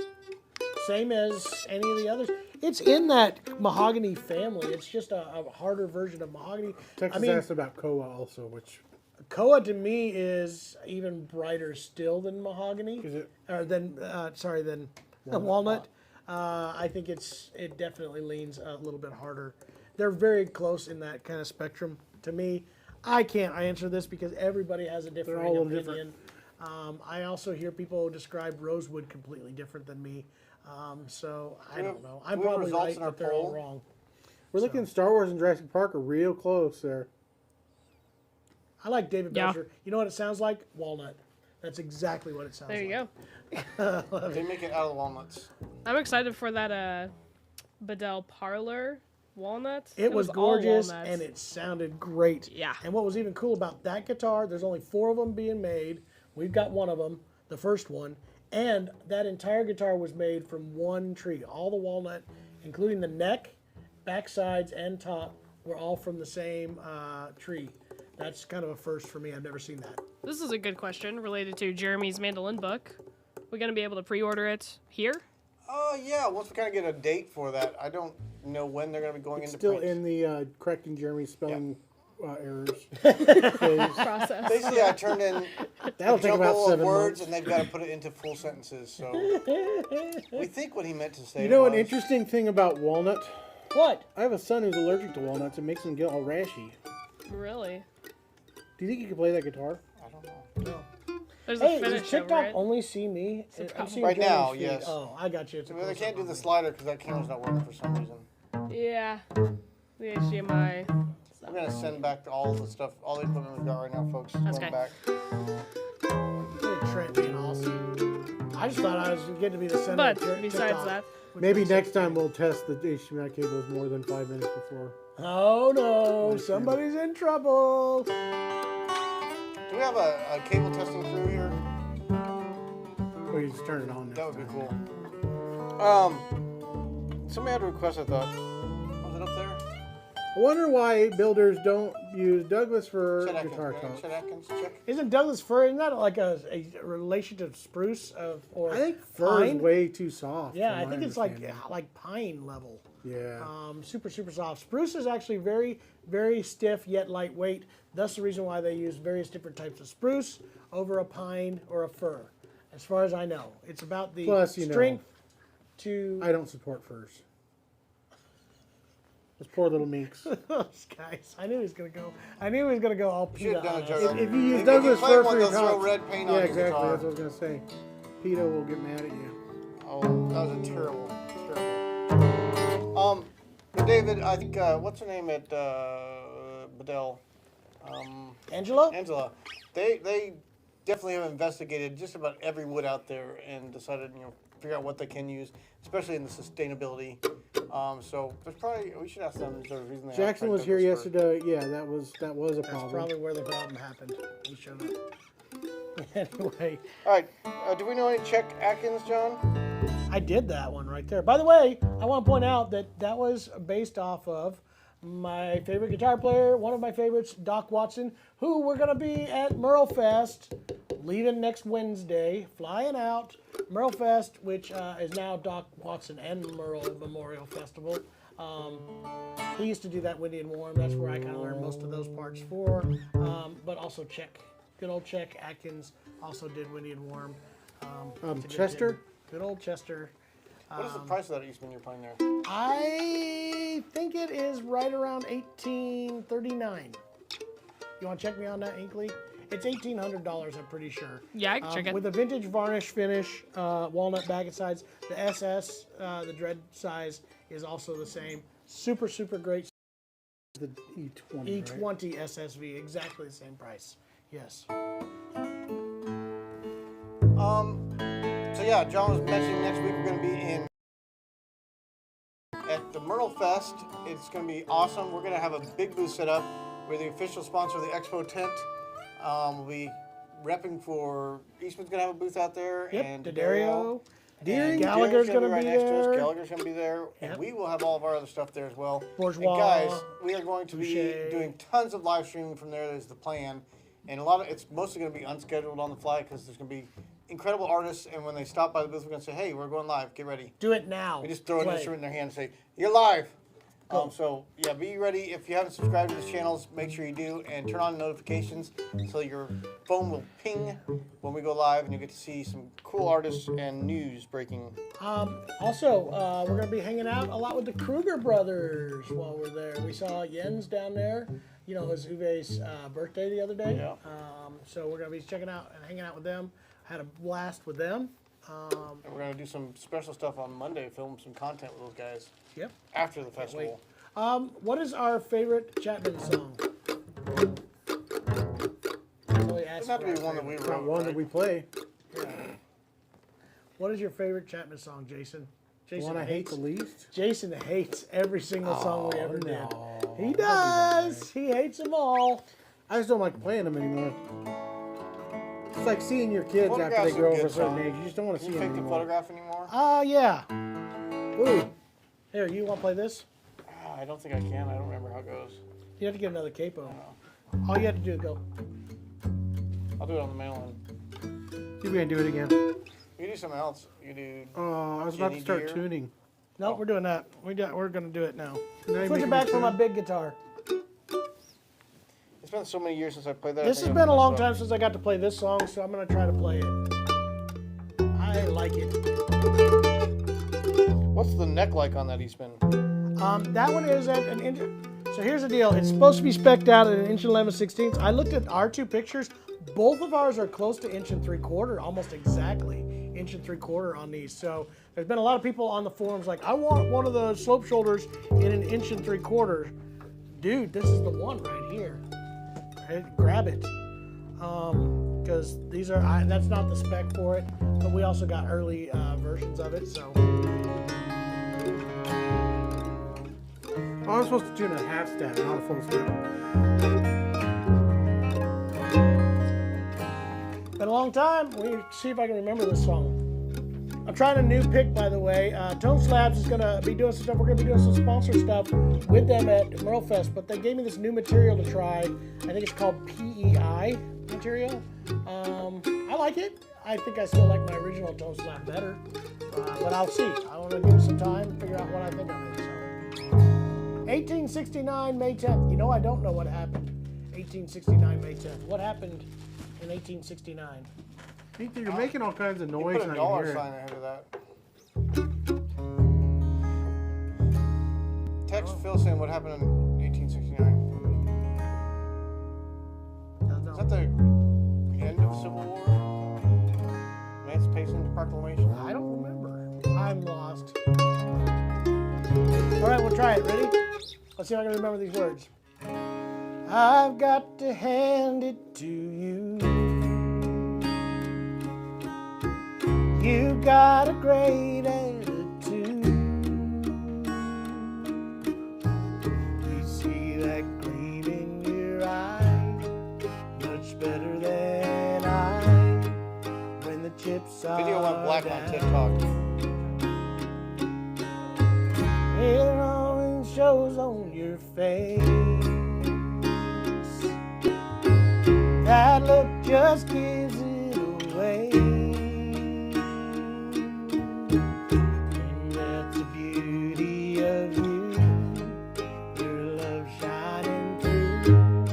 Same as any of the others. It's in that mahogany family. It's just a harder version of mahogany. Texas asked about Koa also, which Koa to me is even brighter still than mahogany. is it? Or than walnut. I think it definitely leans a little bit harder. They're very close in that kind of spectrum. To me, I can't answer this because everybody has a different all a little opinion. I also hear people describe rosewood completely different than me. So I don't know. I'm we have probably results right, in our but they're all poll? wrong. We're looking at Star Wars and Jurassic Park are real close there. I like David Yeah. Belcher. You know what it sounds like? Walnut. That's exactly what it sounds There like. you go. They make it out of the walnuts. I'm excited for that Bedell Parlor walnut. It was all gorgeous walnuts. and it sounded great. Yeah. And what was even cool about that guitar, there's only 4 of them being made. We've got one of them, the first one. And that entire guitar was made from one tree. All the walnut, including the neck, back sides, and top, were all from the same tree. That's kind of a first for me. I've never seen that. This is a good question related to Jeremy's mandolin book. We're going to be able to pre-order it here? Yeah, once we kind of get a date for that. I don't know when they're going to be going into Still print. in the correcting Jeremy's spelling errors. Process. Basically, I turned in That'll a take about jumble of 7 words, months. and they've got to put it into full sentences. So we think what he meant to say. You know an was- interesting thing about walnut? What? I have a son who's allergic to walnuts. It makes him get all rashy. Really? Do you think you could play that guitar? I don't know. There's a Hey, does finish over TikTok it. only see me? I'm seeing Right now, Jeremy's feed. yes. Oh, I got you. It's a Well, they close-up can't do on the me. slider because that camera's not working for some reason. Yeah. The HDMI. We're gonna send back all the stuff, all the equipment we've got right now, folks. That's Going okay. back. Look at Trent being awesome. I just thought I was getting to be the center But of TikTok. besides that, Maybe next time we'll test the HDMI cables more than 5 minutes before. Oh no, somebody's in trouble. Do we have a cable testing crew here? Or you just turn it on. That next would be time. cool. Somebody had a request, I thought. Was it up there? I wonder why builders don't use Douglas for Chet guitar Atkins. talk. Chet Atkins, check. Isn't Douglas fir? Isn't that like a relation to spruce or I think fir is pine? way too soft. Yeah, from I my think it's like understanding. pine level. Yeah. Super soft. Spruce is actually very, very stiff yet lightweight. That's the reason why they use various different types of spruce over a pine or a fir. As far as I know, it's about the Plus, you know, strength to. I don't support firs. Those poor little minks. Those guys. I knew he was gonna go. I knew he was gonna go all You should PETA have on done a us. joke. If you use If Douglas you play fir one, for your they'll throw talks, red paint yeah, on your exactly. guitar. That's what I was gonna say. PETA will get mad at you. Oh, that was a terrible. But David, I think what's her name at Bedell? Angela? They definitely have investigated just about every wood out there and decided, figure out what they can use, especially in the sustainability. So there's probably we should ask them. Is there a reason they Jackson was here yesterday. Yeah, that was a That's problem. probably where the problem happened. He showed up. Anyway, All right. Do we know any Czech Atkins, John? I did that one right there. By the way, I want to point out that was based off of my favorite guitar player, one of my favorites, Doc Watson, who we're going to be at Merlefest, leaving next Wednesday, flying out. Merlefest, which is now Doc Watson and Merle Memorial Festival. He used to do that Windy and Warm. That's where I kind of learned most of those parts for. But also Czech. Good old Czech Atkins also did Windy and Warm. Chester? Good old Chester. What is the price of that Eastman you're playing there? I think it is right around $1,839. You want to check me on that, Inkley? It's $1,800, I'm pretty sure. Yeah, I can check it. With a vintage varnish finish, walnut baggage sides. The SS, the dread size, is also the same. Super, super great. The E20. E20 Right? SSV, exactly the same price. Yes. So yeah, John was mentioning next week we're going to be at the Merlefest. It's going to be awesome. We're going to have a big booth set up. We're the official sponsor of the Expo tent. We'll be repping for Eastman's going to have a booth out there. Yep, And D'Addario. And Gallagher's going to right be next to there. us. Gallagher's going to be there. Yep. And we will have all of our other stuff there as well. Bourgeois. And guys, we are going to be Boucher. doing tons of live streaming from there. That's the plan. And it's mostly going to be unscheduled on the fly because there's going to be incredible artists. And when they stop by the booth, we're going to say, hey, we're going live. Get ready. Do it now. We just throw an Play. instrument in their hand and say, you're live. Cool. So, yeah, be ready. If you haven't subscribed to the channels, make sure you do. And turn on notifications so your phone will ping when we go live. And you get to see some cool artists and news breaking. Also, we're going to be hanging out a lot with the Kruger brothers while we're there. We saw Jens down there. You know, it was Uwe's birthday the other day. Yeah. So we're going to be checking out and hanging out with them. Had a blast with them. And we're going to do some special stuff on Monday, film some content with those guys Yep. after the festival. What is our favorite Chapman song? Really ask Doesn't have to for be our one that we favorite. wrote. Not one that we play. What is your favorite Chapman song, Jason? The one I hate the least. Jason hates every single song we ever did. no. He does. He hates them all. I just don't like playing them anymore. It's like seeing your kids after Photographs they grow are over a good certain song. age. You just don't want to Can see you them take the anymore. photograph anymore? Yeah. Ooh. Here, you want to play this? I don't think I can. I don't remember how it goes. You have to get another capo. All you have to do is go. I'll do it on the mail-in. See if we can do it again. You do something else. You do. Oh, I was about to Jenny start Deere? tuning. No, we're doing that. We're going to do it now. Now you're Switch it making back me for my tune. big guitar. It's been so many years since I played that. This has been a long time since I got to play this song, so I'm going to try to play it. I like it. What's the neck like on that Eastman? That one is at an inch. So here's the deal. It's supposed to be spec'd out at 1 11/16. I looked at our two pictures. Both of ours are close to 1 3/4, almost exactly 1 3/4 on these. So there's been a lot of people on the forums like, I want one of the slope shoulders in an 1 3/4. Dude, this is the one right here. Right, grab it. Because these are, that's not the spec for it, but we also got early versions of it. So I was supposed to tune a half step, not a full step. been a long time. We see if I can remember this song. I'm trying a new pick, by the way. Tone Slabs is going to be doing some stuff. We're going to be doing some sponsor stuff with them at Merlefest, but they gave me this new material to try. I think it's called PEI material. I like it. I think I still like my original Tone Slab better, but I'll see. I want to give it some time and figure out what I think of it. So, 1869, May 10th. You know, I don't know what happened. 1869, May 10th. What happened in 1869? Ethan, you're making all kinds of You noise put and a I dollar can hear sign it. ahead of that. Text Phil saying what happened in 1869. Is that the end of Civil War? Emancipation Proclamation? I don't remember. I'm lost. All right, we'll try it. Ready? Let's see if I can remember these words. I've got to hand it to you. You got a great attitude. You see that gleam in your eye, much better than I. When the chips are Video went black down. on TikTok. It always shows on your face. That look just gives it away. And that's the beauty of you. Your love shining through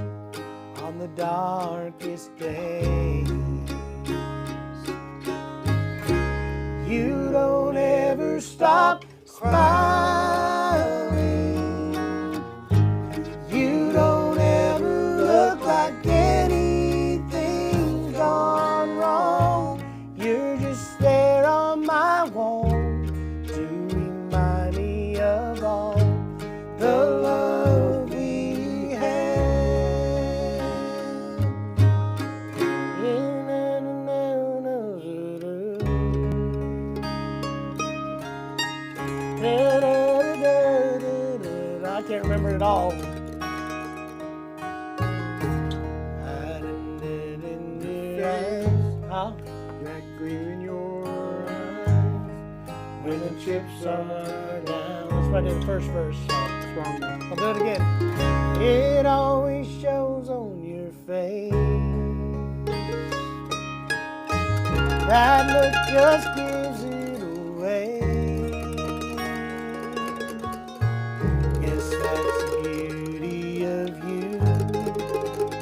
on the darkest days. You don't ever stop smiling. You don't ever look like anything's gone wrong. You're just there on my wall to remind me of all the love we had. I can't remember it all. Huh? That gleam in your eyes When the chips are down. That's what I did the first verse. strong. I'll do it again. It always shows on your face. That look just gives it away. Yes, that's the beauty of you.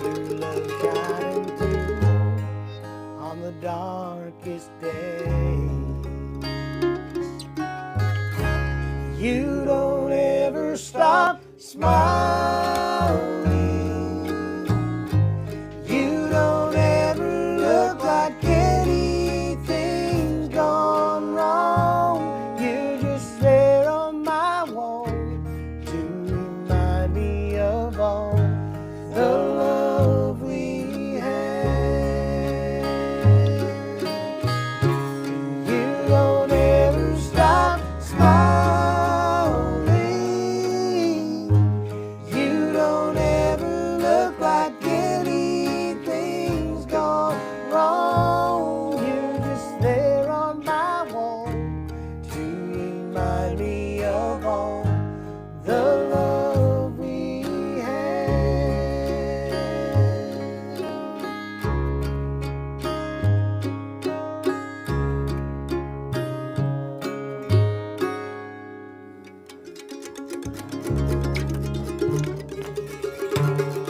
Your love shining through on the darkest days. You don't ever stop smiling. You don't ever look like anything's gone wrong. You're just there on my wall to remind me of all the love we had. You don't ever stop smiling. You don't ever look like anything's gone wrong. You're just there on my wall to remind me of all the love we had.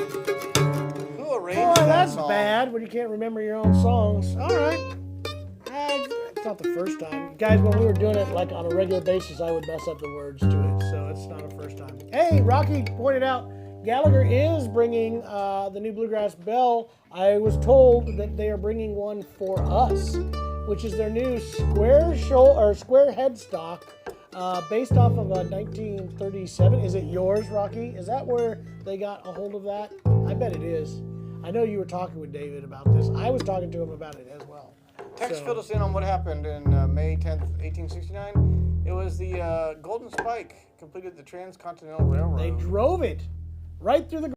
Who arranged Boy, that that's song? bad when you can't remember your own songs. All right. It's not the first time. Guys, when we were doing it like on a regular basis, I would mess up the words to it, so it's not a first time. Hey, Rocky pointed out Gallagher is bringing the new Bluegrass Bell. I was told that they are bringing one for us, which is their new square headstock, based off of a 1937. Is it yours, Rocky? Is that where they got a hold of that? I bet it is. I know you were talking with David about this. I was talking to him about it as well. Tex So- filled us in on what happened in May 10th, 1869. It was the Golden Spike completed the Transcontinental Railroad. They drove it right through the.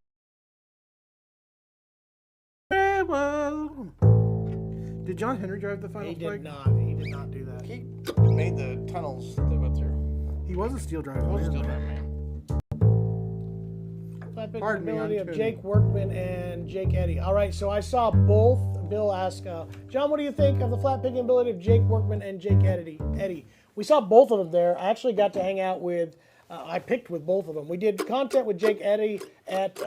Did John Henry drive the final He spike? did not. He did not do that. He made the tunnels that they went through. He was a steel driver. He was man. still driving, man. Flatpick Pardon me, ability I'm of kidding. Jake Workman and Jake Eddy. All right, so I saw both. Bill asked, John, what do you think of the flat picking ability of Jake Workman and Jake Eddy? We saw both of them there. I actually got to hang out with. I picked with both of them. We did content with Jake Eddy at the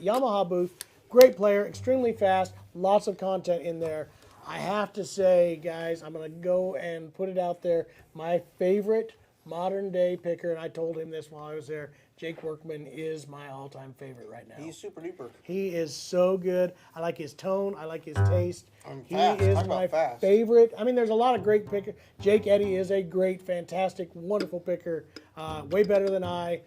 Yamaha booth. Great player, extremely fast, lots of content in there. I have to say, guys, I'm going to go and put it out there. My favorite modern day picker, and I told him this while I was there, Jake Workman is my all-time favorite right now. He's super duper. He is so good. I like his tone. I like his taste. He fast. is Talk my about fast. favorite. I mean, there's a lot of great pickers. Jake Eddy is a great, fantastic, wonderful picker. Way better than I.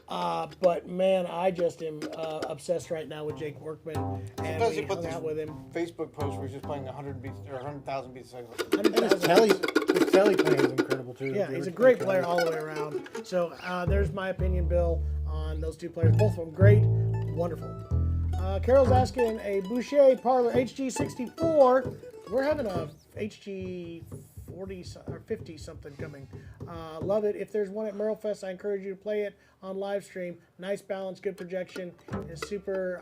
But man, I just am obsessed right now with Jake Workman, and Sometimes we you put hung these out with him. Facebook posts where he's just playing 100 beats or 100,000 beats a second. And his telly playing is incredible too. Yeah, he's a great player all the way around. So there's my opinion, Bill, on those two players. Both of them great, wonderful. Carol's asking a Boucher Parlor HG64. We're having a HG 40 or 50 something coming. Love it. If there's one at Merlefest, I encourage you to play it on Livestream. Nice balance, good projection. It's super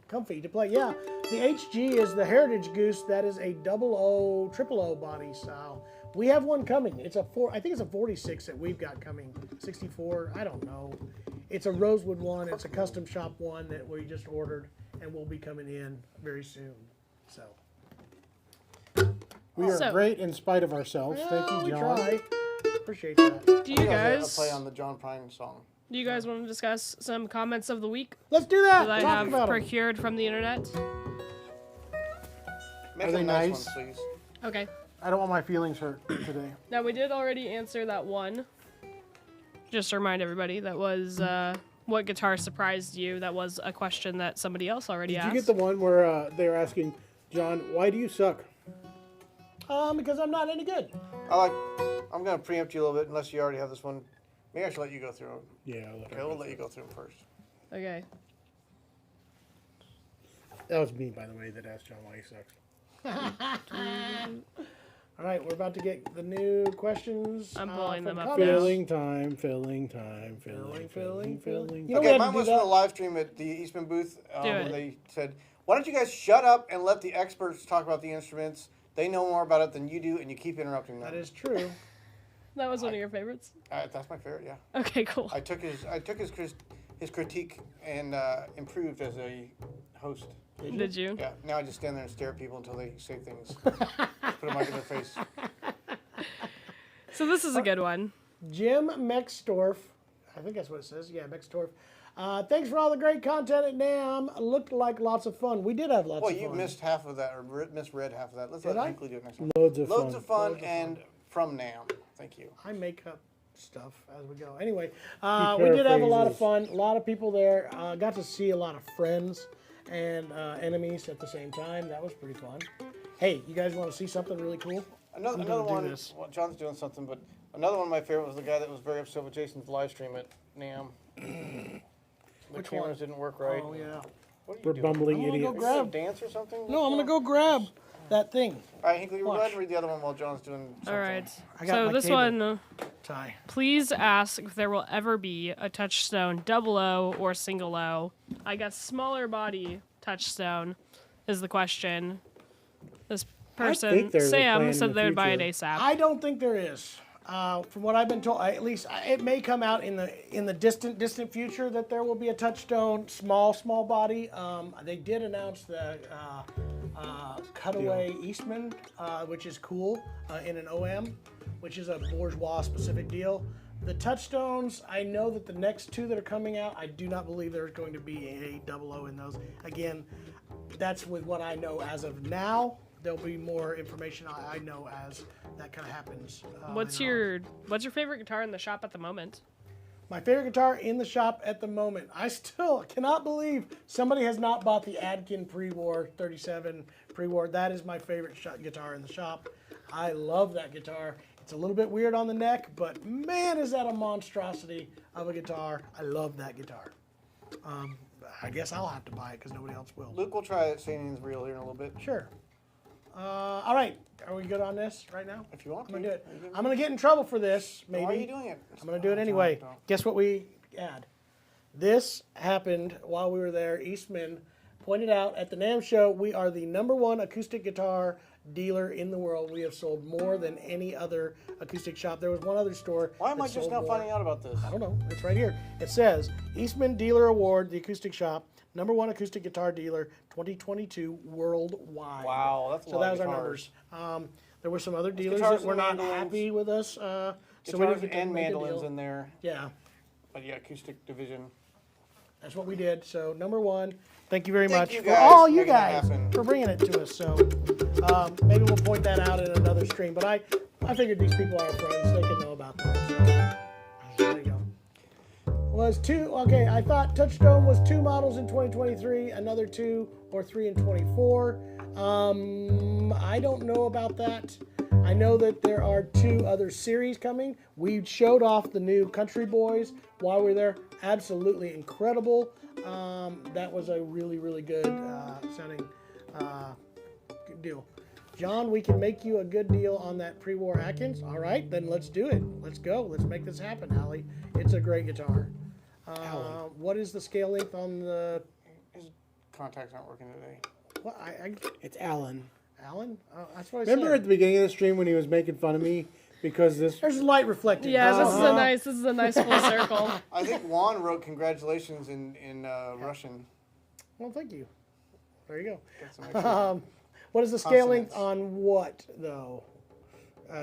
comfy to play. Yeah, the HG is the Heritage Goose. That is a 00 triple O body style. We have one coming. It's a I think it's a 46 that we've got coming. 64. I don't know. It's a Rosewood one. It's a custom shop one that we just ordered and will be coming in very soon. So. We are great in spite of ourselves. Thank you, We John. try. Appreciate that. Do you guys play on the John Prine song. do you guys want to discuss some comments of the week Let's do that. that I Talk have about 'em. procured from the internet? Make Are them they nice nice? ones, please. Okay. I don't want my feelings hurt today. Now we did already answer that one. Just to remind everybody, that was what guitar surprised you. That was a question that somebody else already Did asked. you get the one where they were asking, John, why do you suck? Because I'm not any good. I'm going to preempt you a little bit unless you already have this one. Maybe I should let you go through it. Yeah, Okay, we'll let you go through them first. Okay. that was me, by the way, that asked John why he sucks. All right, we're about to get the new questions. I'm pulling from them up comments. now. Filling time. You know, we Okay, had to mine do was from the that. live stream at the Eastman booth. Do When it. they said, why don't you guys shut up and let the experts talk about the instruments? They know more about it than you do, and you keep interrupting them. That is true. That was one of your favorites. That's my favorite, yeah. Okay, cool. I took his critique and improved as a host. Did you? Yeah, now I just stand there and stare at people until they say things. Put a mic in their face. So this is a good one. Jim Mexdorf, I think that's what it says. Yeah, Mexdorf. Thanks for all the great content at NAMM. Looked like lots of fun. We did have lots Well, of fun. you missed half of that, or misread half of that. Let's let I? Hinkley do it next time. Loads of Loads fun. of fun and from NAMM. Thank you. I make up stuff as we go. Anyway, we did have a lot of fun. A lot of people there. Got to see a lot of friends and enemies at the same time. That was pretty fun. Hey, you guys want to see something really cool? Another gonna do one. this. Well, John's doing something, but another one of my favorite was the guy that was very upset with Jason's live stream at NAMM. The Which cameras one? didn't work right. Oh, yeah. What are you We're doing? bumbling I'm gonna go idiots. Are you gonna grab. dance or something? No, I'm going to go grab that thing. All right, Hinkley, we're Watch. glad to read the other one while John's doing something. All right. I got So my this cable. one, Ty. please ask if there will ever be a touchstone double O or single O. I guess smaller body touchstone is the question. This person, think there's a plan Sam, in said the they would buy it future. ASAP. I don't think there is. From what I've been told, it may come out in the distant future that there will be a touchstone small body. They did announce the cutaway Eastman, which is cool, in an OM, which is a Bourgeois specific deal. The touchstones, I know that the next two that are coming out, I do not believe there's going to be a double O in those. Again, that's with what I know as of now. There'll be more information I know as that kind of happens. What's later on. your favorite guitar in the shop at the moment? My favorite guitar in the shop at the moment. I still cannot believe somebody has not bought the Adkin Pre-War 37 Pre-War. That is my favorite guitar in the shop. I love that guitar. It's a little bit weird on the neck, but man, is that a monstrosity of a guitar. I love that guitar. I guess I'll have to buy it because nobody else will. Luke will try it. St. Ian's real here in a little bit. Sure. All right. Are we good on this right now? If you want I'm going to do it. You can- I'm going to get in trouble for this, maybe. Why are you doing it? I'm going to do it anyway. Don't. Guess what we add? This happened while we were there. Eastman pointed out at the NAMM show, we are the #1 acoustic guitar dealer in the world. We have sold more than any other acoustic shop. There was one other store. Why am that I just sold now more. finding out about this? I don't know. It's right here. It says Eastman Dealer Award, the acoustic shop, #1 acoustic guitar dealer, 2022 worldwide. Wow, that's a So lot that of was our guitars. numbers. There were some other dealers guitars that were and not mandolins. happy with us. So we Guitars didn't get to and make a mandolins deal. in there. Yeah. But yeah, acoustic division. That's what we did. So number 1, thank you very Thank much you for guys all for you making that guys happen. for bringing it to us. So maybe we'll point that out in another stream. But I figured these people are friends. They can know about that. So there you go. Was 2, okay, I thought Touchstone was 2 models in 2023, another 2 or 3 in 24. I don't know about that. I know that there are 2 other series coming. We showed off the new Country Boys while we were there. Absolutely incredible. That was a really, really good sounding good deal. John, we can make you a good deal on that pre-war Atkins. All right, then let's do it. Let's go. Let's make this happen, Allie. It's a great guitar. What is the scale length on the... His contacts aren't working today. What? It's Alan. Alan? Oh, that's what I Remember at said. the beginning of the stream when he was making fun of me because this? There's light reflected. Yeah, this is a nice full circle. I think Juan wrote congratulations in Russian. Well, thank you. There you Got some go. extra- What is the scale length Consonants. on what, though?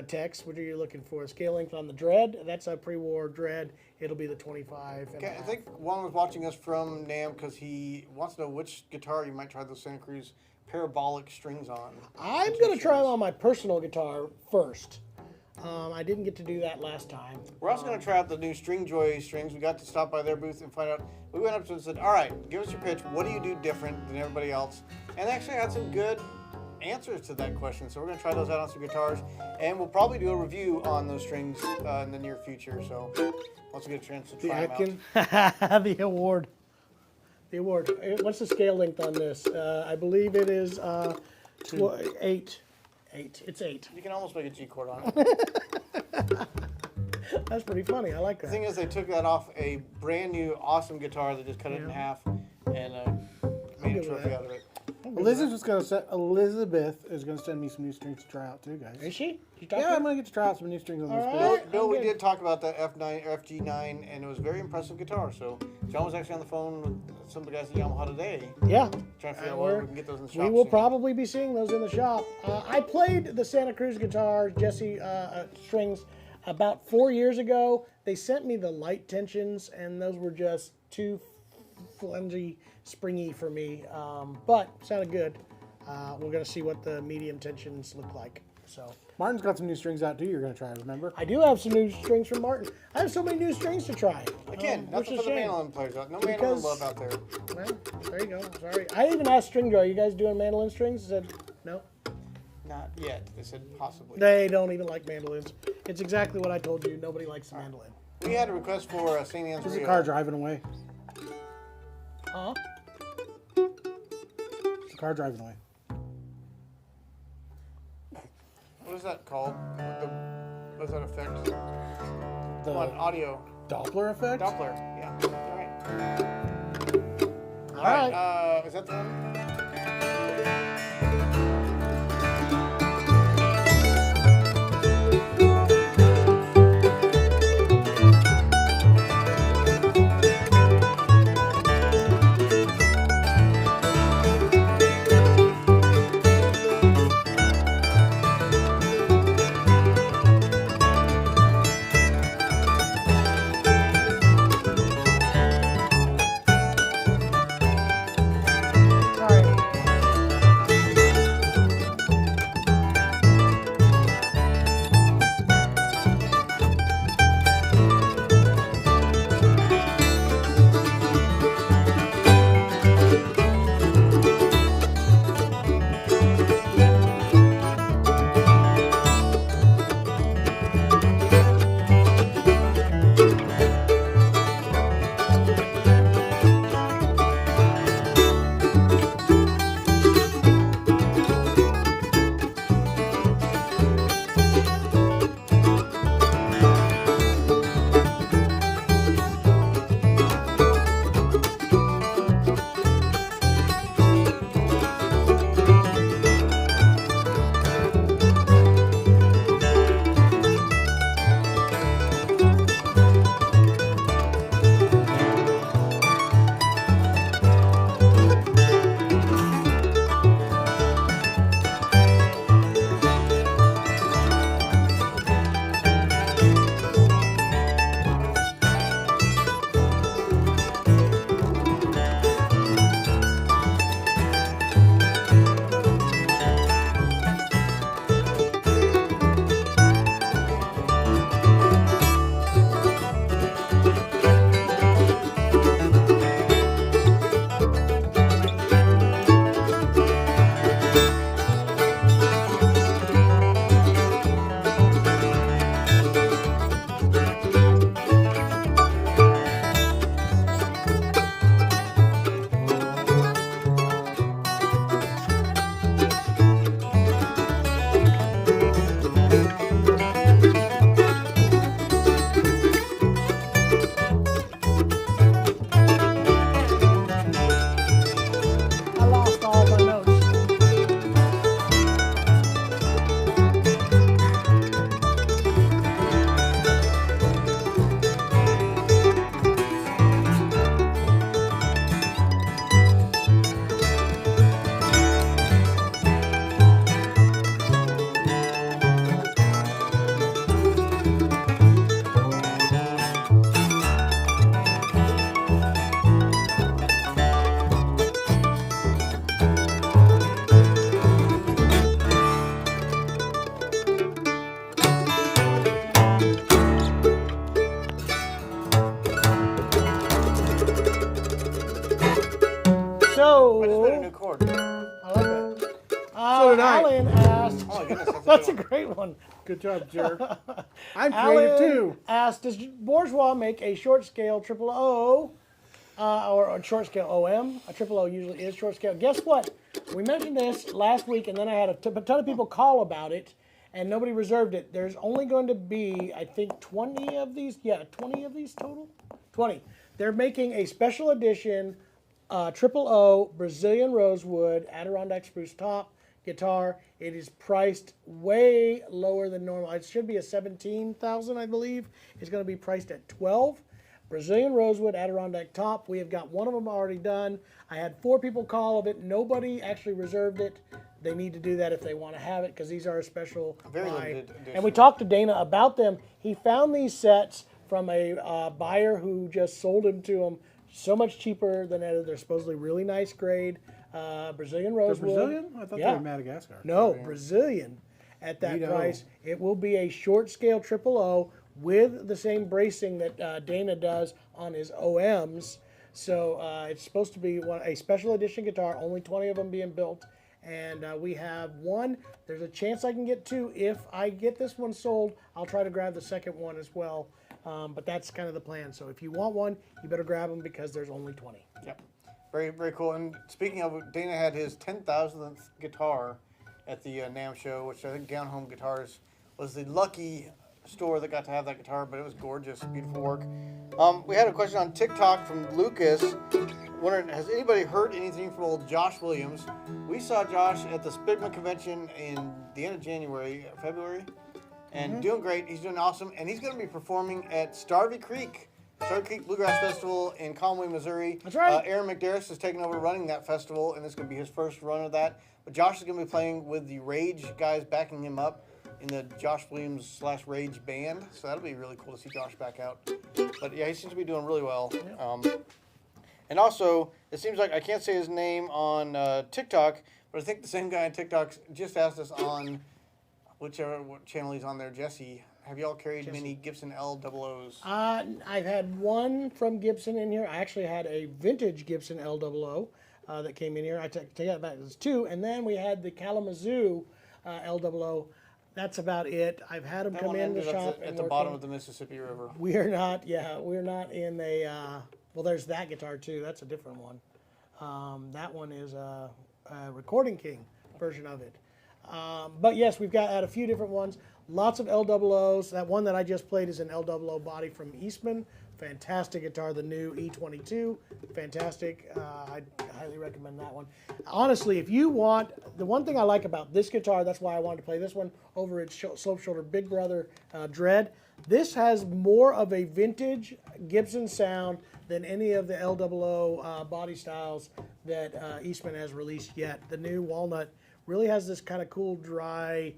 Tex, what are you looking for? Scale length on the Dread? That's a pre-war Dread. It'll be the 25. and a Okay, I half. think Juan was watching us from NAMM because he wants to know which guitar you might try those Santa Cruz parabolic strings on. I'm going to try them on my personal guitar first. I didn't get to do that last time. We're also going to try out the new String Joy strings. We got to stop by their booth and find out. We went up to them and said, all right, give us your pitch. What do you do different than everybody else? And they actually had some good answers to that question. So we're going to try those out on some guitars. And we'll probably do a review on those strings in the near future. So once we get a chance to The try them Atkin. The award. The award. What's the scale length on this? I believe it is 8. 8. It's 8. out. You can almost make a G chord on it. That's pretty funny. I like The that. thing is, they took that off a brand new, awesome guitar. They just cut it in half and made a good with trophy that. out of it. Elizabeth is gonna send me some new strings to try out too, guys. Is she? You Yeah, I'm gonna get to try out some new strings on this. All Bill. right. Bill, we good. did talk about that F9 or FG9, and it was a very impressive guitar. So John was actually on the phone with some of the guys at Yamaha today, Yeah. trying to figure out where we can get those in the shop. We will soon. probably be seeing those in the shop. I played the Santa Cruz guitar, Jesse strings, about 4 years ago. They sent me the light tensions, and those were just too flimsy, springy for me. But sounded good. We're gonna see what the medium tensions look like. So Martin's got some new strings out too. You're gonna try, remember? I do have some new strings from Martin. I have so many new strings to try. Again, which nothing is for the a shame. mandolin players out. No mandolin Because- love out there. Well, there you go. Sorry. I even asked String Joy, you guys doing mandolin strings? He said, no. Not yet. They said possibly. They don't even like mandolins. It's exactly what I told you. Nobody likes the mandolin. We had a request for St. Anne's There's a Rio. car driving away. Huh? There's a car driving away. What is that called? What is that effect? The Come on, audio. Doppler effect? Doppler. Yeah. All right. All right. Is that the one? Sorry. tonight. Alan asked. Oh my goodness, That's a good one. great one. Good job, jerk. I'm creative Alan too. asked, does Bourgeois make a short scale triple O or a short scale OM? A triple O usually is short scale. Guess what? We mentioned this last week, and then I had a ton of people call about it, and nobody reserved it. There's only going to be, I think, 20 of these. Yeah, 20 of these total? 20. They're making a special edition triple O Brazilian rosewood Adirondack spruce top guitar. It is priced way lower than normal. It should be a $17,000, I believe. It's going to be priced at $12,000. Brazilian rosewood Adirondack top. We have got one of them already done. I had 4 people call of it. Nobody actually reserved it. They need to do that if they want to have it because these are a special Very buy. limited edition. And we talked to Dana about them. He found these sets from a buyer who just sold them to him so much cheaper than that. They're supposedly really nice grade Brazilian They're rosewood. Brazilian? I thought Yeah. they were Madagascar. No, Brazilian at that Neato. price. It will be a short scale triple O with the same bracing that Dana does on his OMs. So it's supposed to be a special edition guitar, only 20 of them being built. And we have one. There's a chance I can get 2. If I get this one sold, I'll try to grab the second one as well. But that's kind of the plan. So if you want one, you better grab them because there's only 20. Yep. Very, very cool. And speaking of, Dana had his 10,000th guitar at the NAMM show, which I think Down Home Guitars was the lucky store that got to have that guitar, but it was gorgeous, beautiful work. We had a question on TikTok from Lucas, wondering, has anybody heard anything from old Josh Williams? We saw Josh at the Spigma convention in the end of February, and doing great. He's doing awesome, and he's going to be performing at Starvey Creek Bluegrass Festival in Conway, Missouri. That's right. Aaron McDarris is taking over running that festival, and it's going to be his first run of that. But Josh is going to be playing with the Rage guys backing him up in the Josh Williams / Rage band. So that'll be really cool to see Josh back out. But yeah, he seems to be doing really well. And also, it seems like I can't say his name on TikTok, but I think the same guy on TikTok just asked us on what channel he's on there, Jesse. Have y'all carried many Gibson L00s? I've had one from Gibson in here. I actually had a vintage Gibson L00 that came in here. I take that back. There's 2. And then we had the Kalamazoo L00. That's about it. I've had them That come one in the ended up shop. at the bottom of the Mississippi River. We're not in a, well, there's that guitar too. That's a different one. That one is a Recording King version of it. But yes, we've had a few different ones. Lots of L00s. That one that I just played is an L00 body from Eastman. Fantastic guitar, the new E22. Fantastic. I highly recommend that one. Honestly, if you want, the one thing I like about this guitar, that's why I wanted to play this one over its Slope Shoulder Big Brother Dread. This has more of a vintage Gibson sound than any of the L00 body styles that Eastman has released yet. The new Walnut really has this kind of cool, dry,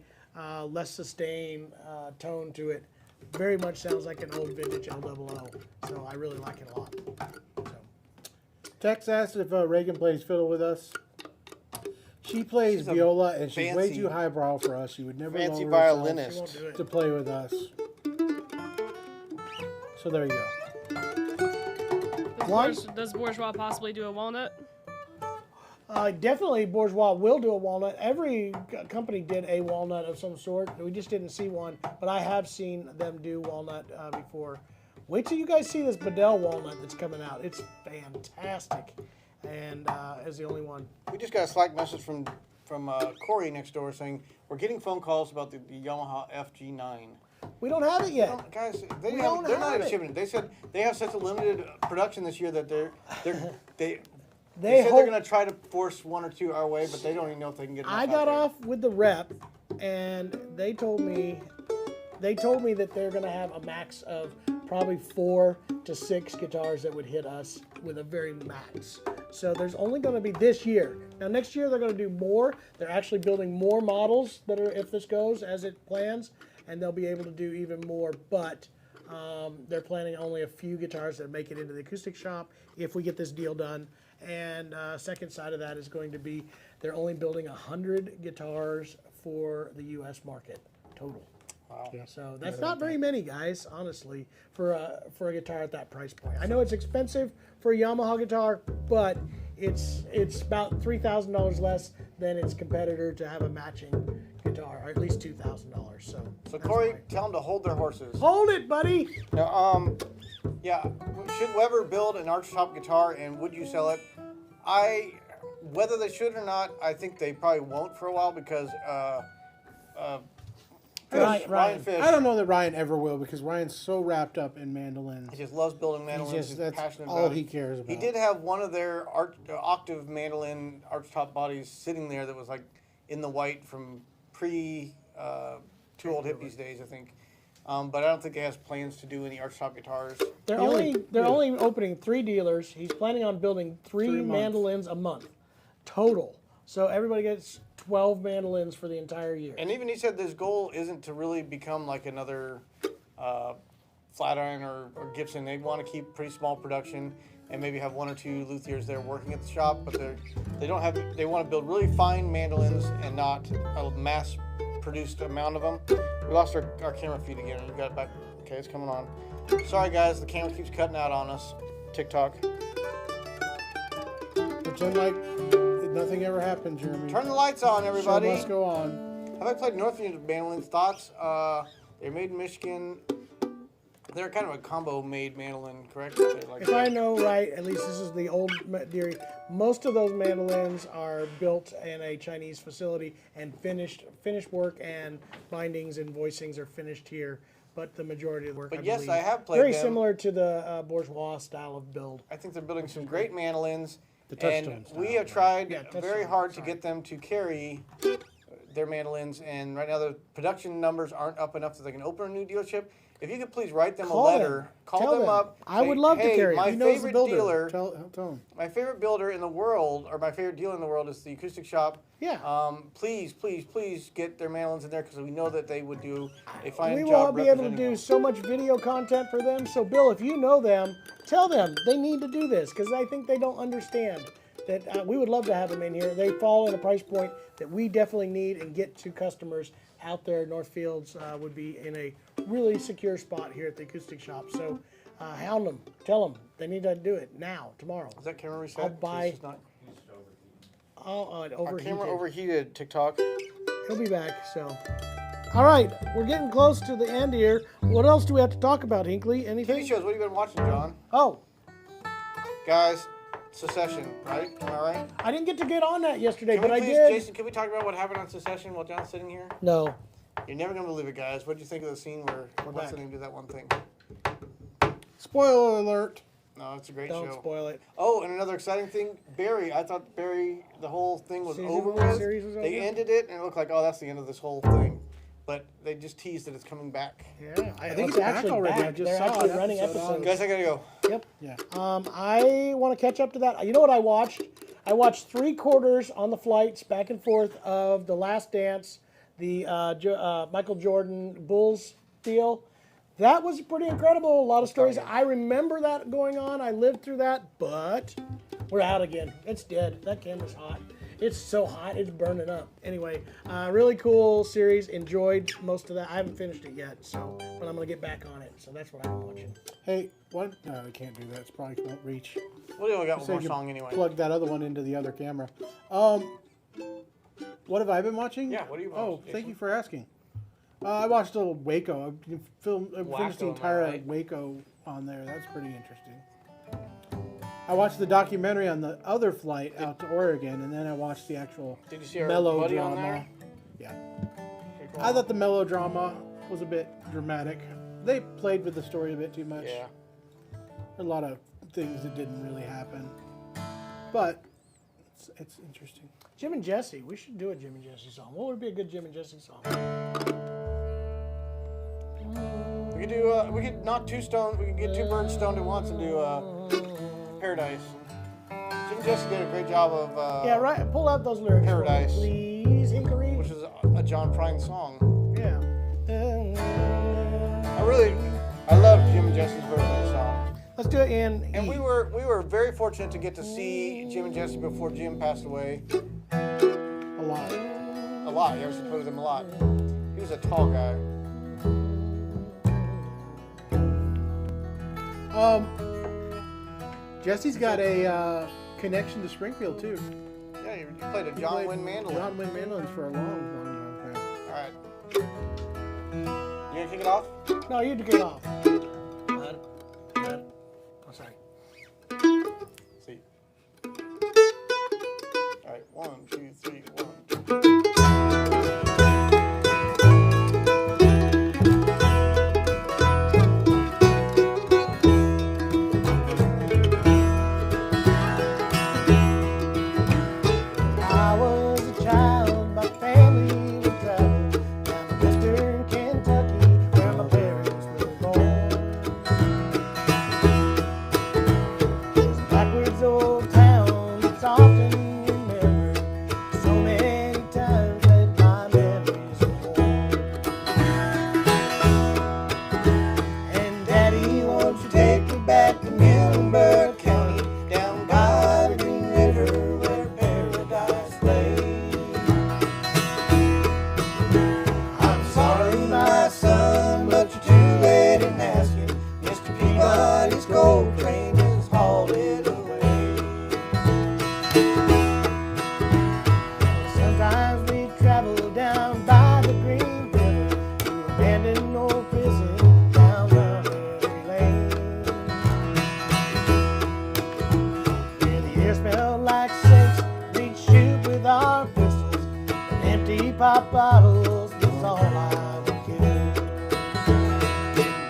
less sustained tone to it. Very much sounds like an old vintage L00. So I really like it a lot. So. Tex asked if Reagan plays fiddle with us. She plays She's a viola, and she's way fancy- too highbrow for us. She would never Fancy lower herself violinist. She won't do it. to play with us. So there you go. Does Bourgeois possibly do a walnut? Definitely Bourgeois will do a walnut. Every company did a walnut of some sort. We just didn't see one, but I have seen them do walnut before. Wait till you guys see this Bedell walnut that's coming out. It's fantastic, and is the only one. We just got a Slack message from Corey next door saying we're getting phone calls about the Yamaha FG9. We don't have it yet. Oh, guys, We don't they're not have even it. shipping it. They said they have such a limited production this year that they They said hope. they're going to try to force 1 or 2 our way, but they don't even know if they can get enough I out got there. off with the rep, and they told me that they're going to have a max of probably 4 to 6 guitars that would hit us with a very max. So there's only going to be this year. Now next year they're going to do more. They're actually building more models that are, if this goes as it plans, and they'll be able to do even more. But they're planning only a few guitars that make it into the acoustic shop if we get this deal done. And second side of that is going to be they're only building 100 guitars for the U.S. market total. Wow. Yeah. So that's not very many, guys, honestly, for a guitar at that price point. I know it's expensive for a Yamaha guitar, but it's about $3,000 less than its competitor to have a matching guitar, or at least $2,000. So Corey, tell them to hold their horses. hold it, buddy. Now, yeah, should Weber build an archtop guitar, and would you sell it? Whether they should or not, I think they probably won't for a while because Ryan Fish. I don't know that Ryan ever will because Ryan's so wrapped up in mandolins. He just loves building mandolins. He's That's passionate all about he it. cares about. He did have one of their octave mandolin archtop bodies sitting there that was like in the white from pre Two Old Hippies days, I think. But I don't think he has plans to do any archtop guitars. They're only opening 3 dealers. He's planning on building 3 mandolins a month total. So everybody gets 12 mandolins for the entire year. And even he said his goal isn't to really become like another Flatiron or Gibson. They want to keep pretty small production and maybe have 1 or 2 luthiers there working at the shop, but they don't have. They want to build really fine mandolins and not a mass-produced amount of them. We lost our camera feed again. We got it back. Okay, it's coming on. Sorry guys, the camera keeps cutting out on us. TikTok. Pretend like nothing ever happened, Jeremy. Turn the lights on, everybody. Show must go on. Have I played Northfield mandolins? Thoughts? They're made in Michigan. They're kind of a combo made mandolin, correct? If I know right, at least this is the old theory. Most of those mandolins are built in a Chinese facility and finished work and bindings and voicings are finished here. But the majority of the work, But I yes, believe, I have played very them. similar to the Bourgeois style of build. I think they're building some great mandolins. The And touchstone style. we have tried Touchstone, very hard to sorry. get them to carry their mandolins. And right now the production numbers aren't up enough that they can open a new dealership. If you could please write them Call a them. letter, Tell call them them. up. I say, would love to hey, carry it. my He knows the favorite builder. dealer, Tell him. my favorite builder in the world, or my favorite dealer in the world is the Acoustic Shop. Yeah. Please get their mandolins in there because we know that they would do a fine We job. will be able to representing do them. so much video content for them. So, Bill, if you know them, tell them they need to do this because I think they don't understand that we would love to have them in here. They fall in a price point that we definitely need and get to customers out there. Northfields would be in a really secure spot here at the Acoustic Shop. So, hound them. Tell them they need to do it now, tomorrow. Is that camera reset? I'll buy- It's just not- It Our overheated. camera overheated, TikTok. He'll be back, so. All right, we're getting close to the end here. What else do we have to talk about, Hinkley? TV Anything? shows, what have you been watching, John? Oh, Guys, Secession, right? Am I right? I didn't get to get on that yesterday, Can but we I please, did. Jason, can we talk about what happened on Secession while John's sitting here? No. You're never going to believe it, guys. What did you think of the scene where, what's the back. name of that one thing? Spoiler alert. No, it's a great Don't show. spoil it. Oh, and another exciting thing, Barry. I thought Barry, the whole thing was Season over one with. series was They over? ended it, and it looked like, oh, that's the end of this whole thing. But they just teased that it's coming back. Yeah, I think it's it's back actually already. back. I just They're saw actually an running episode episodes. Guys, I gotta go. Yep. Yeah. I want to catch up to that. You know what I watched? I watched 3/4 on the flights back and forth of The Last Dance, the Michael Jordan Bulls deal. That was pretty incredible. A lot of stories. I remember that going on. I lived through that, but we're out again. It's dead. That camera's hot. It's so hot. It's burning up. Anyway, really cool series. Enjoyed most of that. I haven't finished it yet, so but I'm gonna get back on it. So that's what I'm watching. Hey, what? No, I can't do that. It's probably won't reach. We only got one So more you can song anyway. Plug that other one into the other camera. What have I been watching? Yeah, what do you watch, Oh, Jason? thank you for asking. I watched a little Waco. I finished the Wacko, am I entire right? Waco on there. That's pretty interesting. I watched the documentary on the other flight out to Oregon, and then I watched the actual Did you see our buddy on melodrama. there? Yeah. Pretty cool. I thought the melodrama was a bit dramatic. They played with the story a bit too much. Yeah. A lot of things that didn't really happen. But it's interesting. Jim and Jesse. We should do a Jim and Jesse song. What would be a good Jim and Jesse song? We could do. We could knock two stones. We could get two birds stoned at once and do Paradise. Jim and Jesse did a great job of. Yeah, right. Pull out those lyrics, for me, Paradise. please, Hinkery. Which is a John Prine song. Yeah. I love Jim and Jesse's version of the song. Let's do it in. And E. we were very fortunate to get to see Jim and Jesse before Jim passed away. A lot. A lot. You ever played with him a lot. He was a tall guy. Jesse's got a connection to Springfield too. Yeah, You played a John Wynn mandolin. John Wynn mandolins for a long time. All right. You gonna kick it off? No, you kick it off. Good. Oh, sorry. See. All right. 1, 2, 3, 1, 2. Pop bottles was all I would get.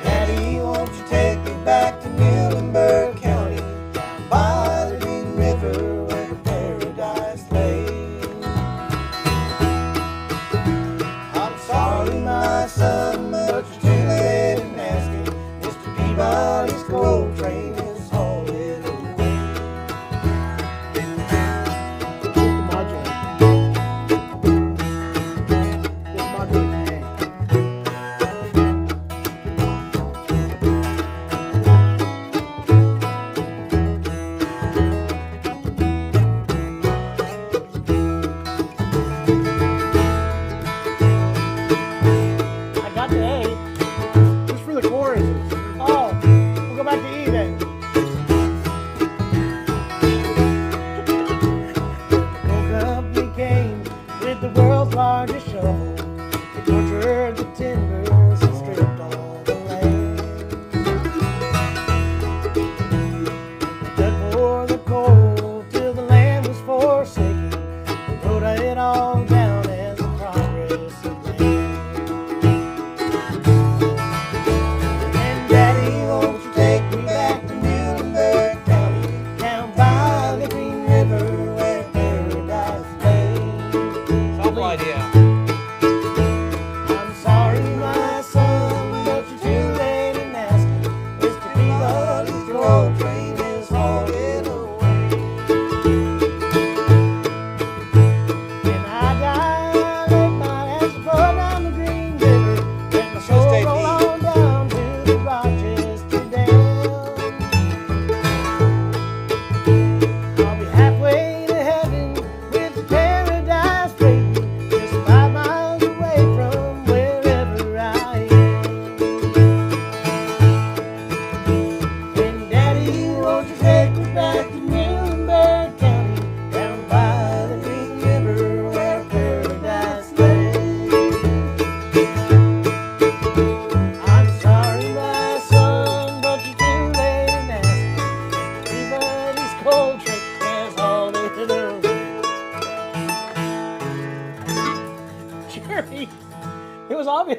Daddy, won't you take me back to Muhlenberg County, down by the Green River where paradise lay? I'm sorry, my son, but you're too late in asking. Mr. Peabody's coal train is hauling away.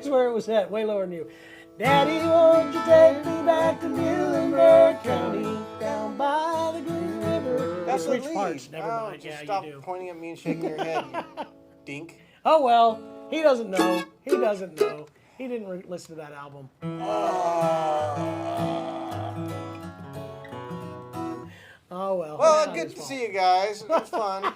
Where it was at, way lower than you. Daddy, won't you take me back to Muhlenberg County, down by the Green River? That's the lead. Parts. Never mind. Just Yeah, stop you do. pointing at me and shaking your head, you dink. Oh well, he doesn't know. He doesn't know. He didn't listen to that album. Oh well. Well, good to see you guys. It was fun.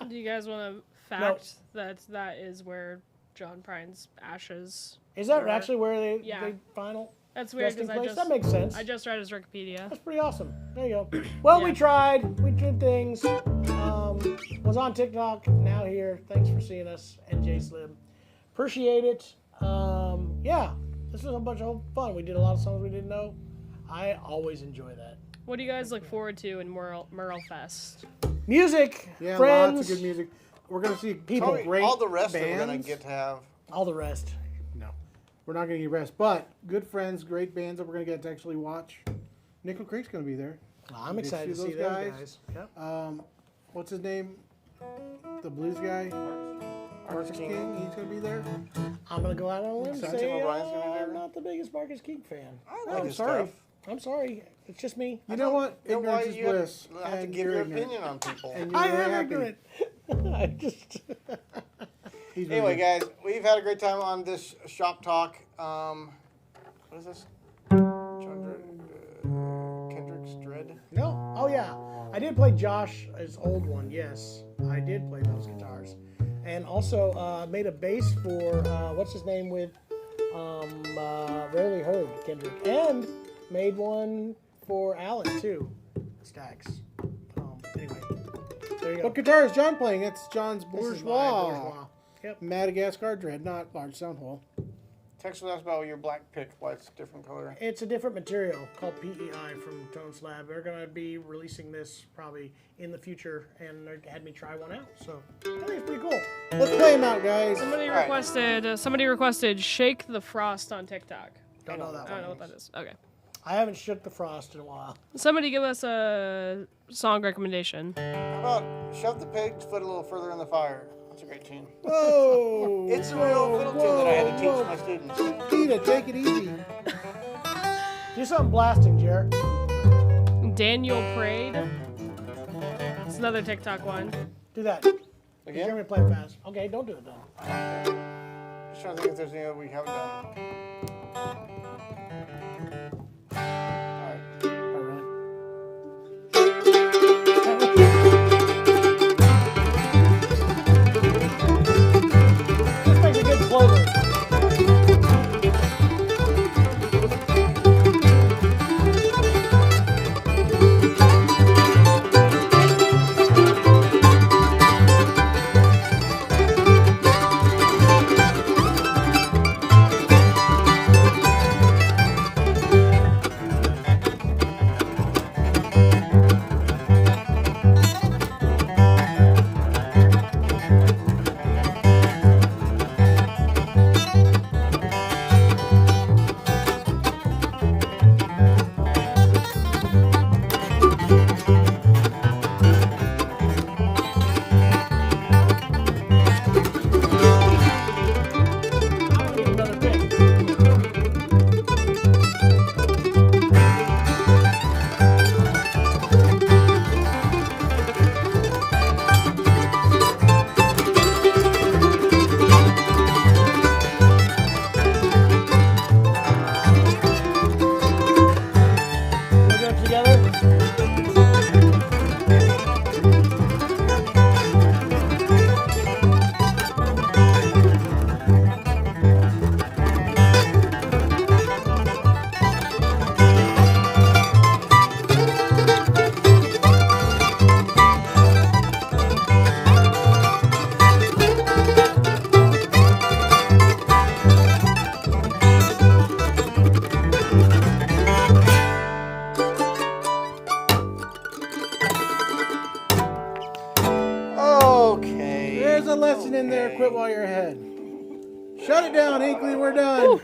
Do you guys want to fact that is where John Prine's ashes? Is that actually where they final? That's weird resting because place? That makes sense. I just read his Wikipedia. That's pretty awesome. There you go. Well, we tried. We did things. Was on TikTok. Now here. Thanks for seeing us. NJ Slim. Appreciate it. Yeah, this was a bunch of fun. We did a lot of songs we didn't know. I always enjoy that. What do you guys look forward to in Merlefest? Music, Yeah, friends, lots of good music. We're gonna see People. great all the rest that we're bands. gonna get to have. all the rest. No, we're not gonna get rest, but good friends, great bands that we're gonna get to actually watch. Nickel Creek's gonna be there. I'm Get excited to those see those guys. Yep. What's his name? The blues guy, Marcus King. He's gonna be there. I'm gonna go out on a limb and Tim say O'Brien's gonna be there? I'm not the biggest Marcus King fan. I like I'm his sorry. stuff. I'm sorry. It's just me. You know what? You know why Ignorance is you have bliss. to have to and give you're your ignorant. opinion on people. And you're I very am happy. ignorant. I just. He's very Anyway, good. guys, we've had a great time on this Shoppe-Talk. What is this? Kendrick's Dread. No. Oh yeah, I did play Josh's old one. Yes, I did play those guitars, and also made a bass for what's his name with Rarely Heard Kendrick, and made one for Alan too. Stacks. Anyway, there you go. What guitar is John playing? That's John's This is my Bourgeois. Bourgeois. Yep. Madagascar Dreadnought, large sound hole. Text us about your black pick, why it's a different color. It's a different material called PEI from Tone Slab. They're going to be releasing this probably in the future, and they had me try one out. So I think it's pretty cool. Let's play him out, guys. Somebody right. requested Shake the Frost on TikTok. Don't know that I don't know one. what that is. Okay. I haven't shook the frost in a while. Somebody give us a song recommendation. How about Shove the Pig's Foot a Little Further in the Fire? That's a great tune. Whoa! It's a real fiddle tune that I had to teach my students. Peter, take it easy. Do something blasting, Jared. Daniel Prayed. It's another TikTok one. Do that. You're Again? going to play it fast. Okay, don't do it then. Just trying to think if there's any other we haven't done. Alright. All right. This makes a good floater. Another pick. We'll do it together. Okay. There's a lesson in there. Quit while you're ahead. Shut it down, Hinkley. We're done.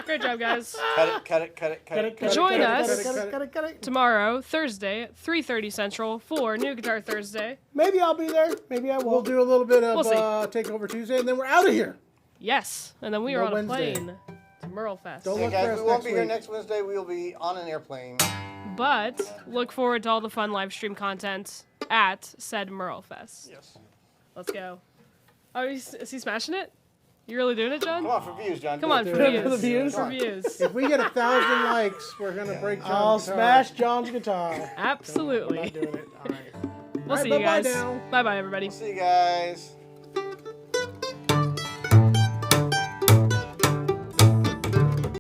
Great job, guys. Cut it, cut it, cut it, cut it. Cut it. Join cut it, us cut it. tomorrow, Thursday, at 3:30 Central for New Guitar Thursday. Maybe I'll be there. Maybe I We'll won't. do a little bit of We'll see. Takeover Tuesday, and then we're out of here. Yes, and then we are No on a Wednesday. plane to Merlefest. Don't Hey look for guys, us we won't next be here week. next Wednesday. We will be on an airplane. But look forward to all the fun live stream content at said Merlefest. Yes. Let's go. Oh, is he smashing it? You really doing it, John? Come on for views, John. Come Do on, it. for Do it views. for the views. For views. If we get 1,000 likes, we're gonna break John's I'll guitar. smash John's guitar. Absolutely. Not doing it. All right. We'll see you bye-bye guys. now. Bye bye, everybody. See you guys.